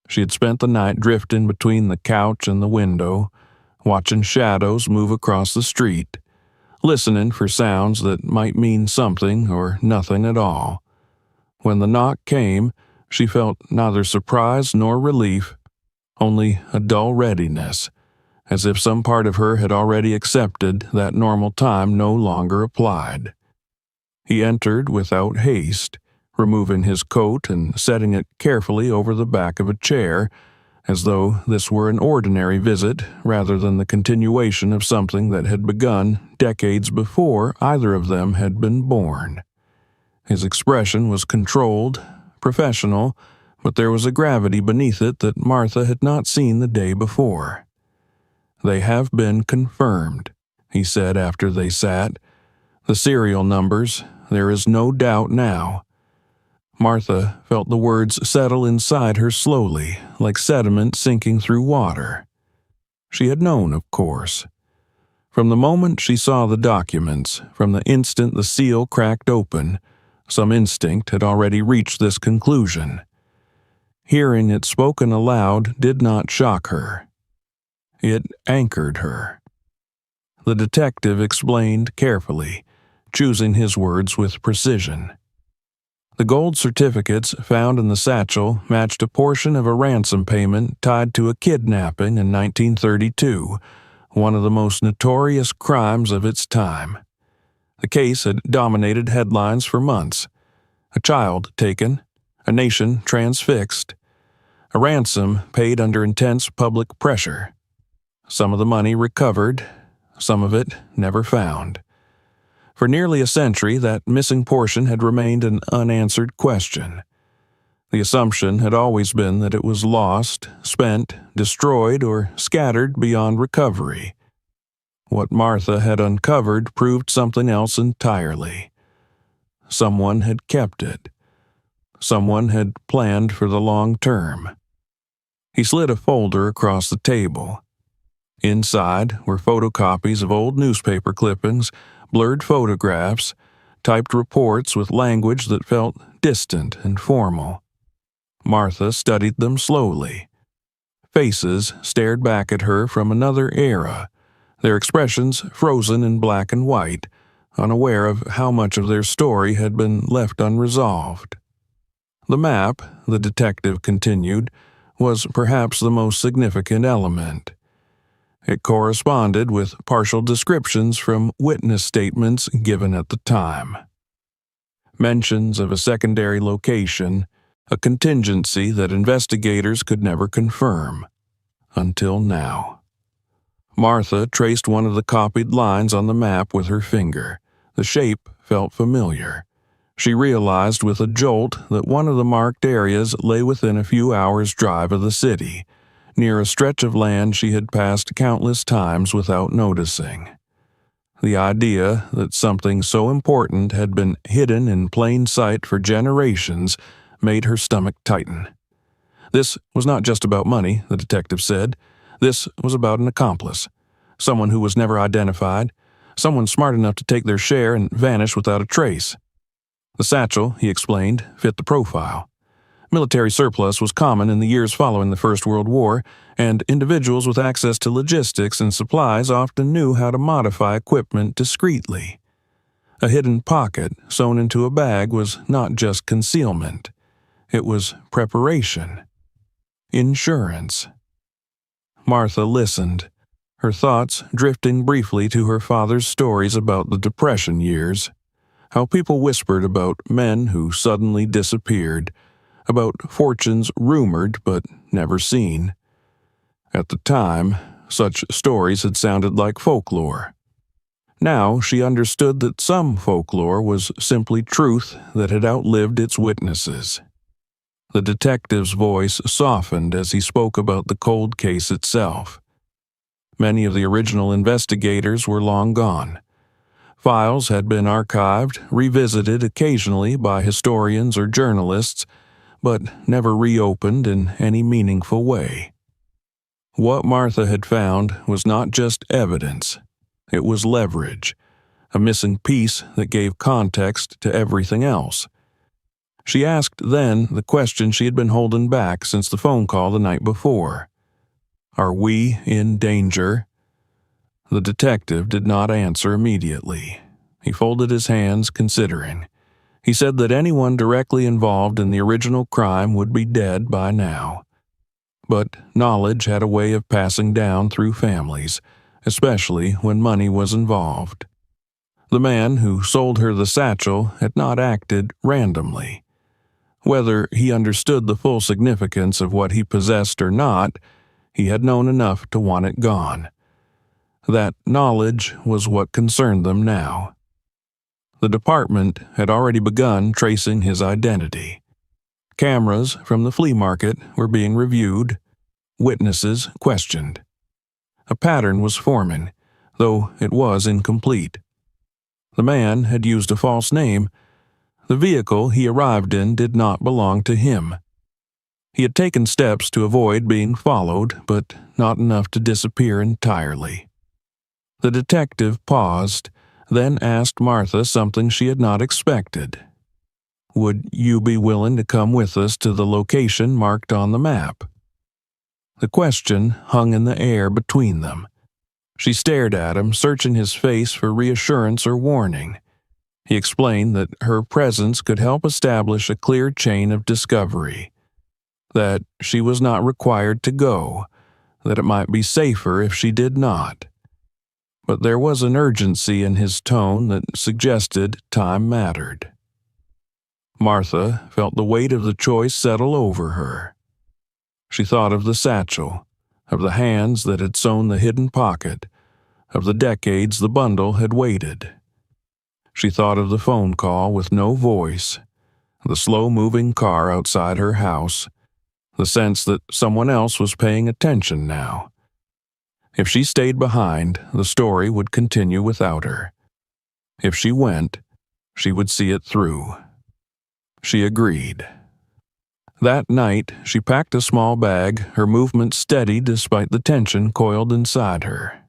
She had spent the night drifting between the couch and the window, watching shadows move across the street, listening for sounds that might mean something or nothing at all. When the knock came, she felt neither surprise nor relief, only a dull readiness, as if some part of her had already accepted that normal time no longer applied. He entered without haste, removing his coat and setting it carefully over the back of a chair, as though this were an ordinary visit rather than the continuation of something that had begun decades before either of them had been born. His expression was controlled, professional, but there was a gravity beneath it that Martha had not seen the day before. "They have been confirmed," he said after they sat. "The serial numbers, there is no doubt now." Martha felt the words settle inside her slowly, like sediment sinking through water. She had known, of course. From the moment she saw the documents, from the instant the seal cracked open, some instinct had already reached this conclusion. Hearing it spoken aloud did not shock her. It anchored her. The detective explained carefully, choosing his words with precision. The gold certificates found in the satchel matched a portion of a ransom payment tied to a kidnapping in 1932, one of the most notorious crimes of its time. The case had dominated headlines for months. A child taken, a nation transfixed, a ransom paid under intense public pressure. Some of the money recovered, some of it never found. For nearly a century, that missing portion had remained an unanswered question. The assumption had always been that it was lost, spent, destroyed, or scattered beyond recovery. What Martha had uncovered proved something else entirely. Someone had kept it. Someone had planned for the long term. He slid a folder across the table. Inside were photocopies of old newspaper clippings, blurred photographs, typed reports with language that felt distant and formal. Martha studied them slowly. Faces stared back at her from another era, their expressions frozen in black and white, unaware of how much of their story had been left unresolved. The map, the detective continued, was perhaps the most significant element. It corresponded with partial descriptions from witness statements given at the time. Mentions of a secondary location, a contingency that investigators could never confirm. Until now. Martha traced one of the copied lines on the map with her finger. The shape felt familiar. She realized with a jolt that one of the marked areas lay within a few hours' drive of the city, near a stretch of land she had passed countless times without noticing. The idea that something so important had been hidden in plain sight for generations made her stomach tighten. This was not just about money, the detective said. This was about an accomplice, someone who was never identified, someone smart enough to take their share and vanish without a trace. The satchel, he explained, fit the profile. Military surplus was common in the years following the First World War, and individuals with access to logistics and supplies often knew how to modify equipment discreetly. A hidden pocket sewn into a bag was not just concealment. It was preparation. Insurance. Martha listened, her thoughts drifting briefly to her father's stories about the Depression years, how people whispered about men who suddenly disappeared, about fortunes rumored but never seen. At the time, such stories had sounded like folklore. Now she understood that some folklore was simply truth that had outlived its witnesses. The detective's voice softened as he spoke about the cold case itself. Many of the original investigators were long gone. Files had been archived, revisited occasionally by historians or journalists, but never reopened in any meaningful way. What Martha had found was not just evidence, it was leverage, a missing piece that gave context to everything else. She asked then the question she had been holding back since the phone call the night before. Are we in danger? The detective did not answer immediately. He folded his hands, considering. He said that anyone directly involved in the original crime would be dead by now. But knowledge had a way of passing down through families, especially when money was involved. The man who sold her the satchel had not acted randomly. Whether he understood the full significance of what he possessed or not, he had known enough to want it gone. That knowledge was what concerned them now. The department had already begun tracing his identity. Cameras from the flea market were being reviewed, witnesses questioned. A pattern was forming, though it was incomplete. The man had used a false name. The vehicle he arrived in did not belong to him. He had taken steps to avoid being followed, but not enough to disappear entirely. The detective paused, then asked Martha something she had not expected. Would you be willing to come with us to the location marked on the map? The question hung in the air between them. She stared at him, searching his face for reassurance or warning. He explained that her presence could help establish a clear chain of discovery, that she was not required to go, that it might be safer if she did not. But there was an urgency in his tone that suggested time mattered. Martha felt the weight of the choice settle over her. She thought of the satchel, of the hands that had sewn the hidden pocket, of the decades the bundle had waited. She thought of the phone call with no voice, the slow-moving car outside her house, the sense that someone else was paying attention now. If she stayed behind, the story would continue without her. If she went, she would see it through. She agreed. That night, she packed a small bag, her movements steady despite the tension coiled inside her.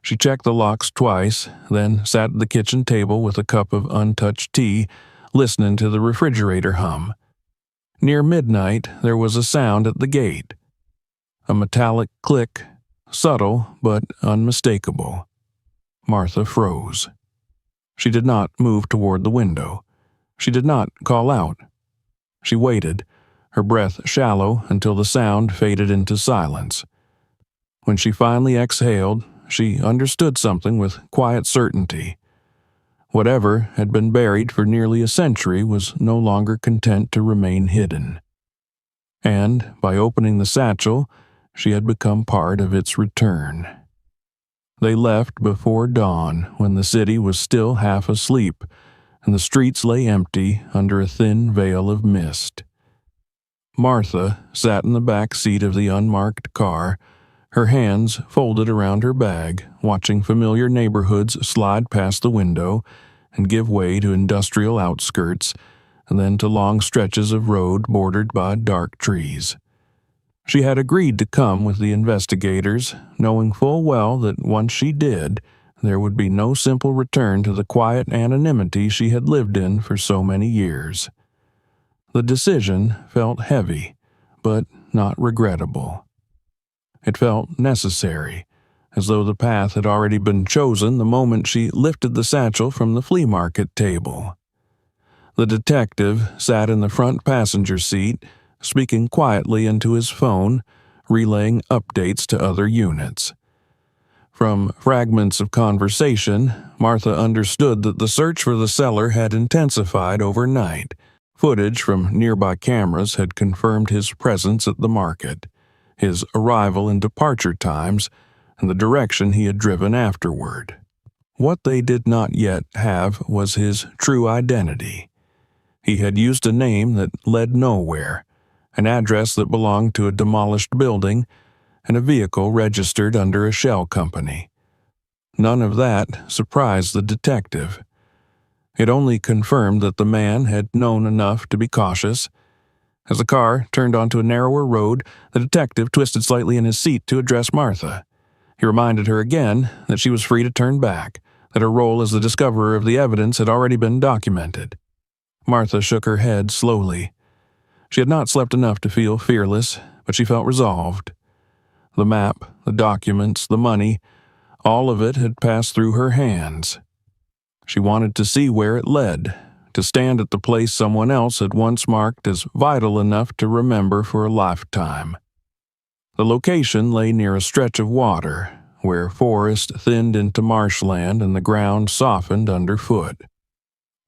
She checked the locks twice, then sat at the kitchen table with a cup of untouched tea, listening to the refrigerator hum. Near midnight, there was a sound at the gate. A metallic click, subtle but unmistakable. Martha froze. She did not move toward the window. She did not call out. She waited, her breath shallow until the sound faded into silence. When she finally exhaled, she understood something with quiet certainty. Whatever had been buried for nearly a century was no longer content to remain hidden. And, by opening the satchel, she had become part of its return. They left before dawn, when the city was still half asleep, and the streets lay empty under a thin veil of mist. Martha sat in the back seat of the unmarked car, her hands folded around her bag, watching familiar neighborhoods slide past the window and give way to industrial outskirts, and then to long stretches of road bordered by dark trees. She had agreed to come with the investigators, knowing full well that once she did, there would be no simple return to the quiet anonymity she had lived in for so many years. The decision felt heavy, but not regrettable. It felt necessary, as though the path had already been chosen the moment she lifted the satchel from the flea market table. The detective sat in the front passenger seat, speaking quietly into his phone, relaying updates to other units. From fragments of conversation, Martha understood that the search for the seller had intensified overnight. Footage from nearby cameras had confirmed his presence at the market, his arrival and departure times, and the direction he had driven afterward. What they did not yet have was his true identity. He had used a name that led nowhere, an address that belonged to a demolished building, and a vehicle registered under a shell company. None of that surprised the detective. It only confirmed that the man had known enough to be cautious. As the car turned onto a narrower road, the detective twisted slightly in his seat to address Martha. He reminded her again that she was free to turn back, that her role as the discoverer of the evidence had already been documented. Martha shook her head slowly. She had not slept enough to feel fearless, but she felt resolved. The map, the documents, the money, all of it had passed through her hands. She wanted to see where it led, to stand at the place someone else had once marked as vital enough to remember for a lifetime. The location lay near a stretch of water, where forest thinned into marshland and the ground softened underfoot.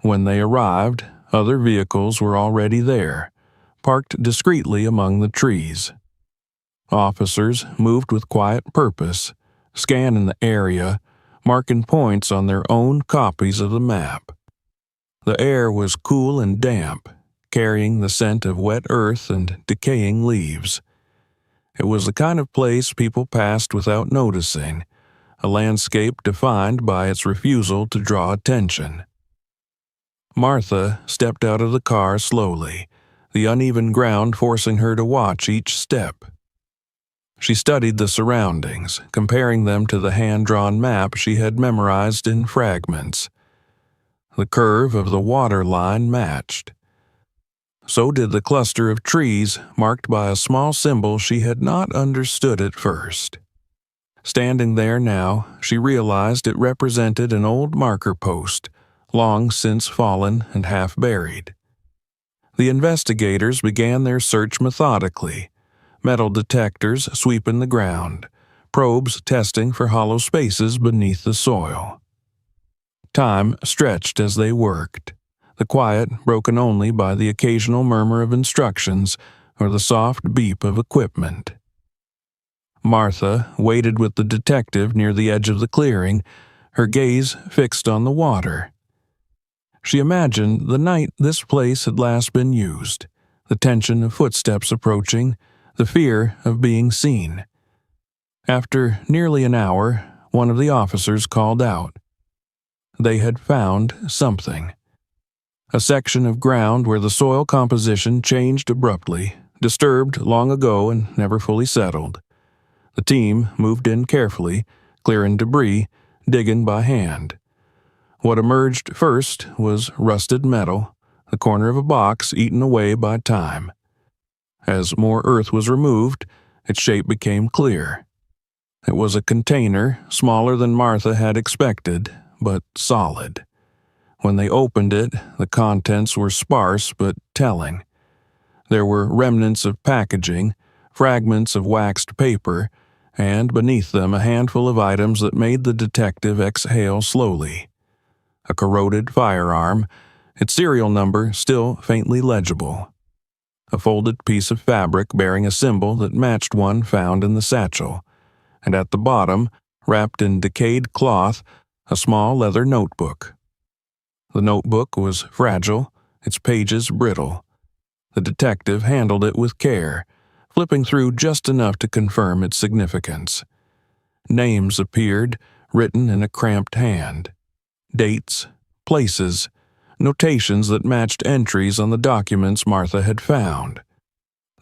When they arrived, other vehicles were already there, parked discreetly among the trees. Officers moved with quiet purpose, scanning the area, marking points on their own copies of the map. The air was cool and damp, carrying the scent of wet earth and decaying leaves. It was the kind of place people passed without noticing, a landscape defined by its refusal to draw attention. Martha stepped out of the car slowly, the uneven ground forcing her to watch each step. She studied the surroundings, comparing them to the hand-drawn map she had memorized in fragments. The curve of the water line matched. So did the cluster of trees marked by a small symbol she had not understood at first. Standing there now, she realized it represented an old marker post, long since fallen and half buried. The investigators began their search methodically, metal detectors sweeping the ground, probes testing for hollow spaces beneath the soil. Time stretched as they worked, the quiet broken only by the occasional murmur of instructions or the soft beep of equipment. Martha waited with the detective near the edge of the clearing, her gaze fixed on the water. She imagined the night this place had last been used, the tension of footsteps approaching, the fear of being seen. After nearly an hour, one of the officers called out. They had found something. A section of ground where the soil composition changed abruptly, disturbed long ago and never fully settled. The team moved in carefully, clearing debris, digging by hand. What emerged first was rusted metal, the corner of a box eaten away by time. As more earth was removed, its shape became clear. It was a container, smaller than Martha had expected, but solid. When they opened it, the contents were sparse but telling. There were remnants of packaging, fragments of waxed paper, and beneath them a handful of items that made the detective exhale slowly. A corroded firearm, its serial number still faintly legible. A folded piece of fabric bearing a symbol that matched one found in the satchel, and at the bottom, wrapped in decayed cloth, a small leather notebook. The notebook was fragile, its pages brittle. The detective handled it with care, flipping through just enough to confirm its significance. Names appeared, written in a cramped hand. Dates, places, notations that matched entries on the documents Martha had found.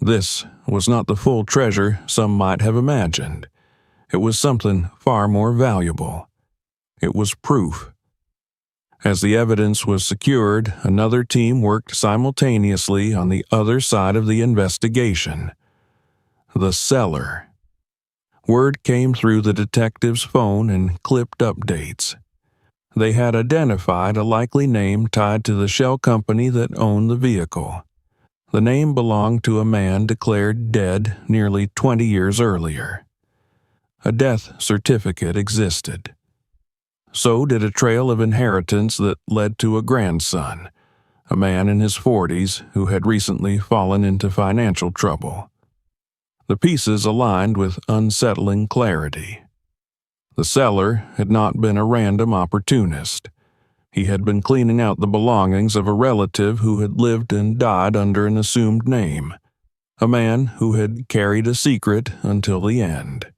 This was not the full treasure some might have imagined. It was something far more valuable. It was proof. As the evidence was secured, another team worked simultaneously on the other side of the investigation. The cellar. Word came through the detective's phone in clipped updates. They had identified a likely name tied to the shell company that owned the vehicle. The name belonged to a man declared dead nearly 20 years earlier. A death certificate existed. So did a trail of inheritance that led to a grandson, a man in his 40s who had recently fallen into financial trouble. The pieces aligned with unsettling clarity. The seller had not been a random opportunist. He had been cleaning out the belongings of a relative who had lived and died under an assumed name, a man who had carried a secret until the end.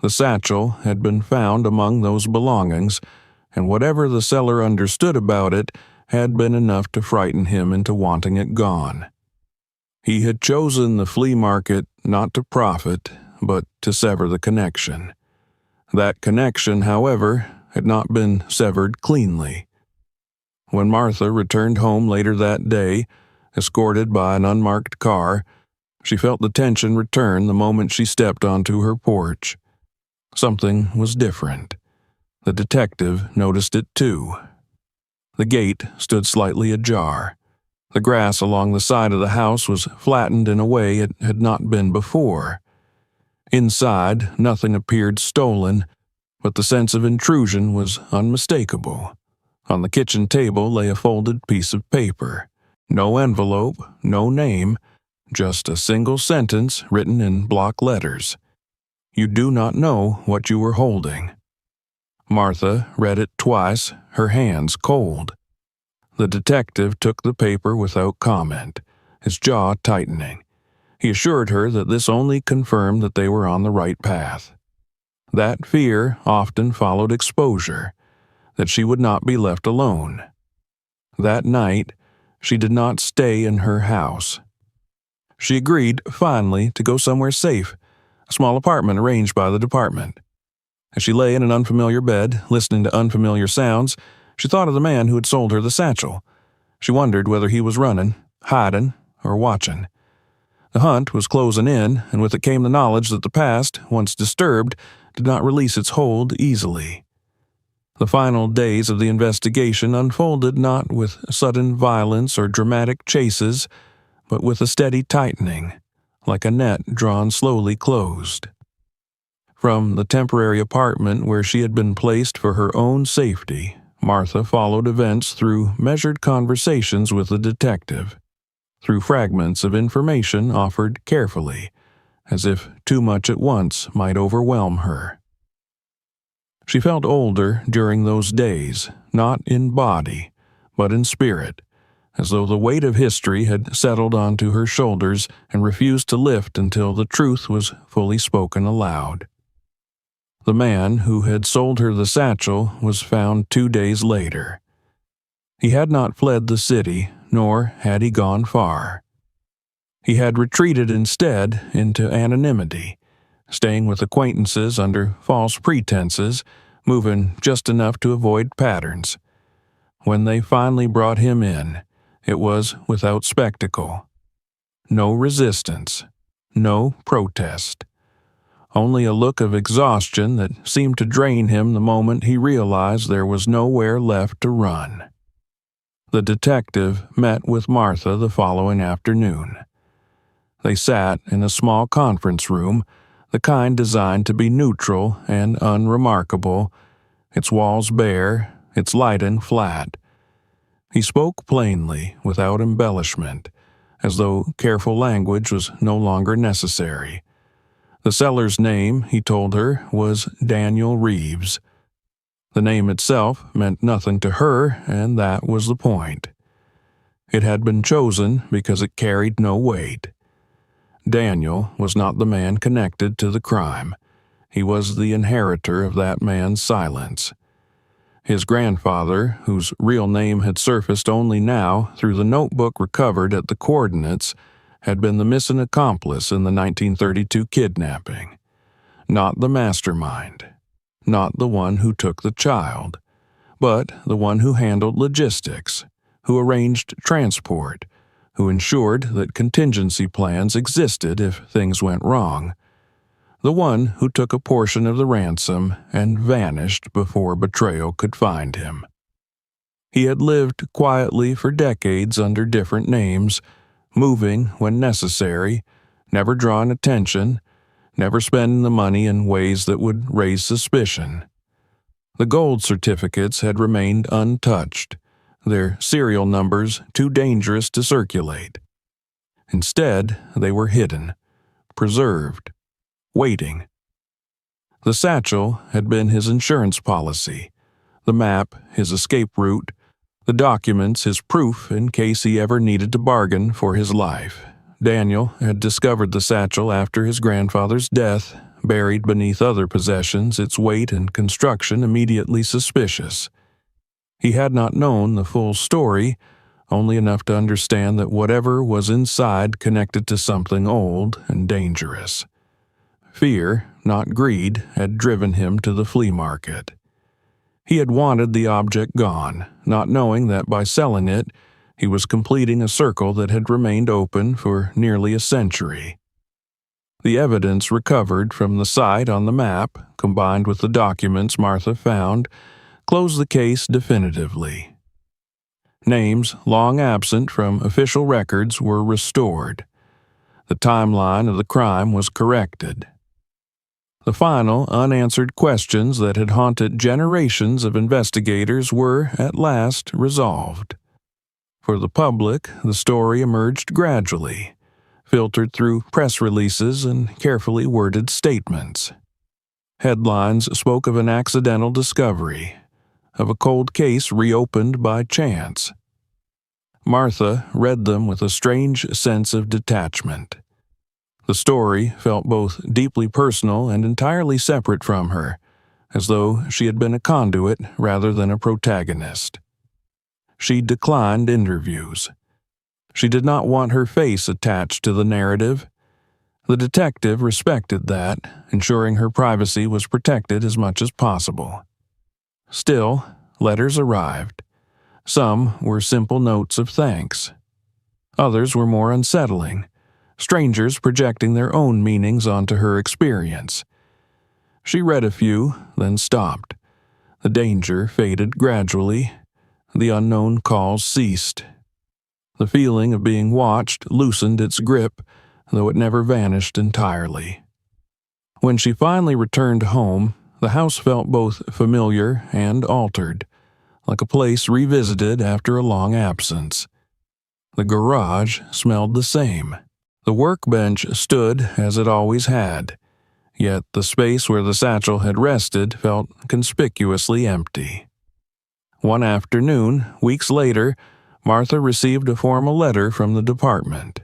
The satchel had been found among those belongings, and whatever the seller understood about it had been enough to frighten him into wanting it gone. He had chosen the flea market not to profit, but to sever the connection. That connection, however, had not been severed cleanly. When Martha returned home later that day, escorted by an unmarked car, she felt the tension return the moment she stepped onto her porch. Something was different. The detective noticed it too. The gate stood slightly ajar. The grass along the side of the house was flattened in a way it had not been before. Inside, nothing appeared stolen, but the sense of intrusion was unmistakable. On the kitchen table lay a folded piece of paper. No envelope, no name, just a single sentence written in block letters. You do not know what you were holding. Martha read it twice, her hands cold. The detective took the paper without comment, his jaw tightening. He assured her that this only confirmed that they were on the right path. That fear often followed exposure, that she would not be left alone. That night, she did not stay in her house. She agreed, finally, to go somewhere safe, a small apartment arranged by the department. As she lay in an unfamiliar bed, listening to unfamiliar sounds, she thought of the man who had sold her the satchel. She wondered whether he was running, hiding, or watching. The hunt was closing in, and with it came the knowledge that the past, once disturbed, did not release its hold easily. The final days of the investigation unfolded not with sudden violence or dramatic chases, but with a steady tightening, like a net drawn slowly closed. From the temporary apartment where she had been placed for her own safety, Martha followed events through measured conversations with the detective, through fragments of information offered carefully, as if too much at once might overwhelm her. She felt older during those days, not in body, but in spirit, as though the weight of history had settled onto her shoulders and refused to lift until the truth was fully spoken aloud. The man who had sold her the satchel was found 2 days later. He had not fled the city, nor had he gone far. He had retreated instead into anonymity, staying with acquaintances under false pretenses, moving just enough to avoid patterns. When they finally brought him in, it was without spectacle. No resistance, no protest. Only a look of exhaustion that seemed to drain him the moment he realized there was nowhere left to run. The detective met with Martha the following afternoon. They sat in a small conference room, the kind designed to be neutral and unremarkable, its walls bare, its lighting flat. He spoke plainly, without embellishment, as though careful language was no longer necessary. The seller's name, he told her, was Daniel Reeves. The name itself meant nothing to her, and that was the point. It had been chosen because it carried no weight. Daniel was not the man connected to the crime. He was the inheritor of that man's silence. His grandfather, whose real name had surfaced only now through the notebook recovered at the coordinates, had been the missing accomplice in the 1932 kidnapping. Not the mastermind. Not the one who took the child, but the one who handled logistics, who arranged transport, who ensured that contingency plans existed if things went wrong. The one who took a portion of the ransom and vanished before betrayal could find him. He had lived quietly for decades under different names, moving when necessary, never drawing attention, never spending the money in ways that would raise suspicion. The gold certificates had remained untouched, their serial numbers too dangerous to circulate. Instead, they were hidden, preserved, waiting. The satchel had been his insurance policy, the map his escape route, the documents his proof in case he ever needed to bargain for his life. Daniel had discovered the satchel after his grandfather's death, buried beneath other possessions, its weight and construction immediately suspicious. He had not known the full story, only enough to understand that whatever was inside connected to something old and dangerous. Fear, not greed, had driven him to the flea market. He had wanted the object gone, not knowing that by selling it, he was completing a circle that had remained open for nearly a century. The evidence recovered from the site on the map, combined with the documents Martha found, closed the case definitively. Names long absent from official records were restored. The timeline of the crime was corrected. The final, unanswered questions that had haunted generations of investigators were, at last, resolved. For the public, the story emerged gradually, filtered through press releases and carefully worded statements. Headlines spoke of an accidental discovery, of a cold case reopened by chance. Martha read them with a strange sense of detachment. The story felt both deeply personal and entirely separate from her, as though she had been a conduit rather than a protagonist. She declined interviews. She did not want her face attached to the narrative. The detective respected that, ensuring her privacy was protected as much as possible. Still, letters arrived. Some were simple notes of thanks. Others were more unsettling, strangers projecting their own meanings onto her experience. She read a few, then stopped. The danger faded gradually. The unknown calls ceased. The feeling of being watched loosened its grip, though it never vanished entirely. When she finally returned home, the house felt both familiar and altered, like a place revisited after a long absence. The garage smelled the same. The workbench stood as it always had, yet the space where the satchel had rested felt conspicuously empty. One afternoon, weeks later, Martha received a formal letter from the department.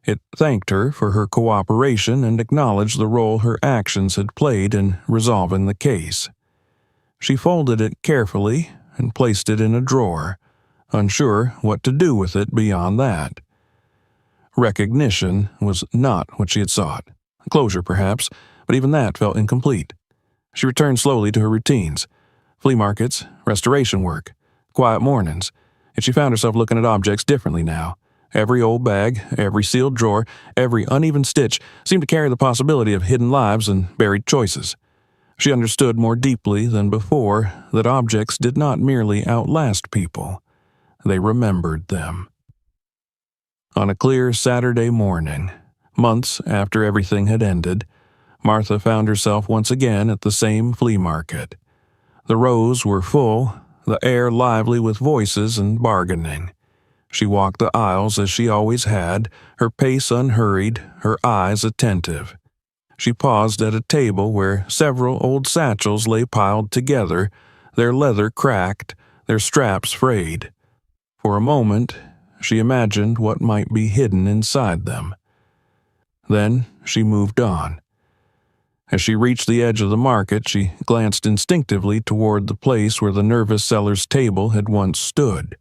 It thanked her for her cooperation and acknowledged the role her actions had played in resolving the case. She folded it carefully and placed it in a drawer, unsure what to do with it beyond that. Recognition was not what she had sought. Closure, perhaps, but even that felt incomplete. She returned slowly to her routines. Flea markets, restoration work, quiet mornings, and she found herself looking at objects differently now. Every old bag, every sealed drawer, every uneven stitch seemed to carry the possibility of hidden lives and buried choices. She understood more deeply than before that objects did not merely outlast people. They remembered them. On a clear Saturday morning, months after everything had ended, Martha found herself once again at the same flea market. The rows were full, the air lively with voices and bargaining. She walked the aisles as she always had, her pace unhurried, her eyes attentive. She paused at a table where several old satchels lay piled together, their leather cracked, their straps frayed. For a moment, she imagined what might be hidden inside them. Then she moved on. As she reached the edge of the market, she glanced instinctively toward the place where the nervous seller's table had once stood.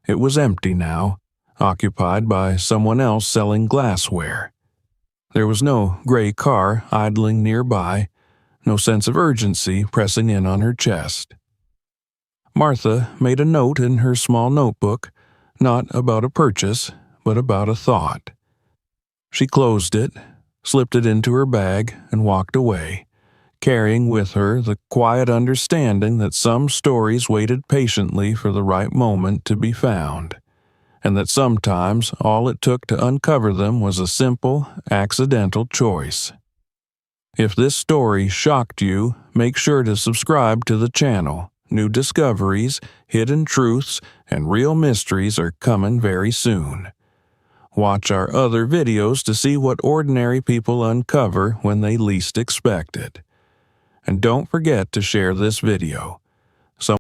It was empty now, occupied by someone else selling glassware. There was no gray car idling nearby, no sense of urgency pressing in on her chest. Martha made a note in her small notebook, not about a purchase, but about a thought. She closed it, slipped it into her bag, and walked away, carrying with her the quiet understanding that some stories waited patiently for the right moment to be found, and that sometimes all it took to uncover them was a simple, accidental choice. If this story shocked you, make sure to subscribe to the channel. New discoveries, hidden truths, and real mysteries are coming very soon. Watch our other videos to see what ordinary people uncover when they least expect it. And don't forget to share this video.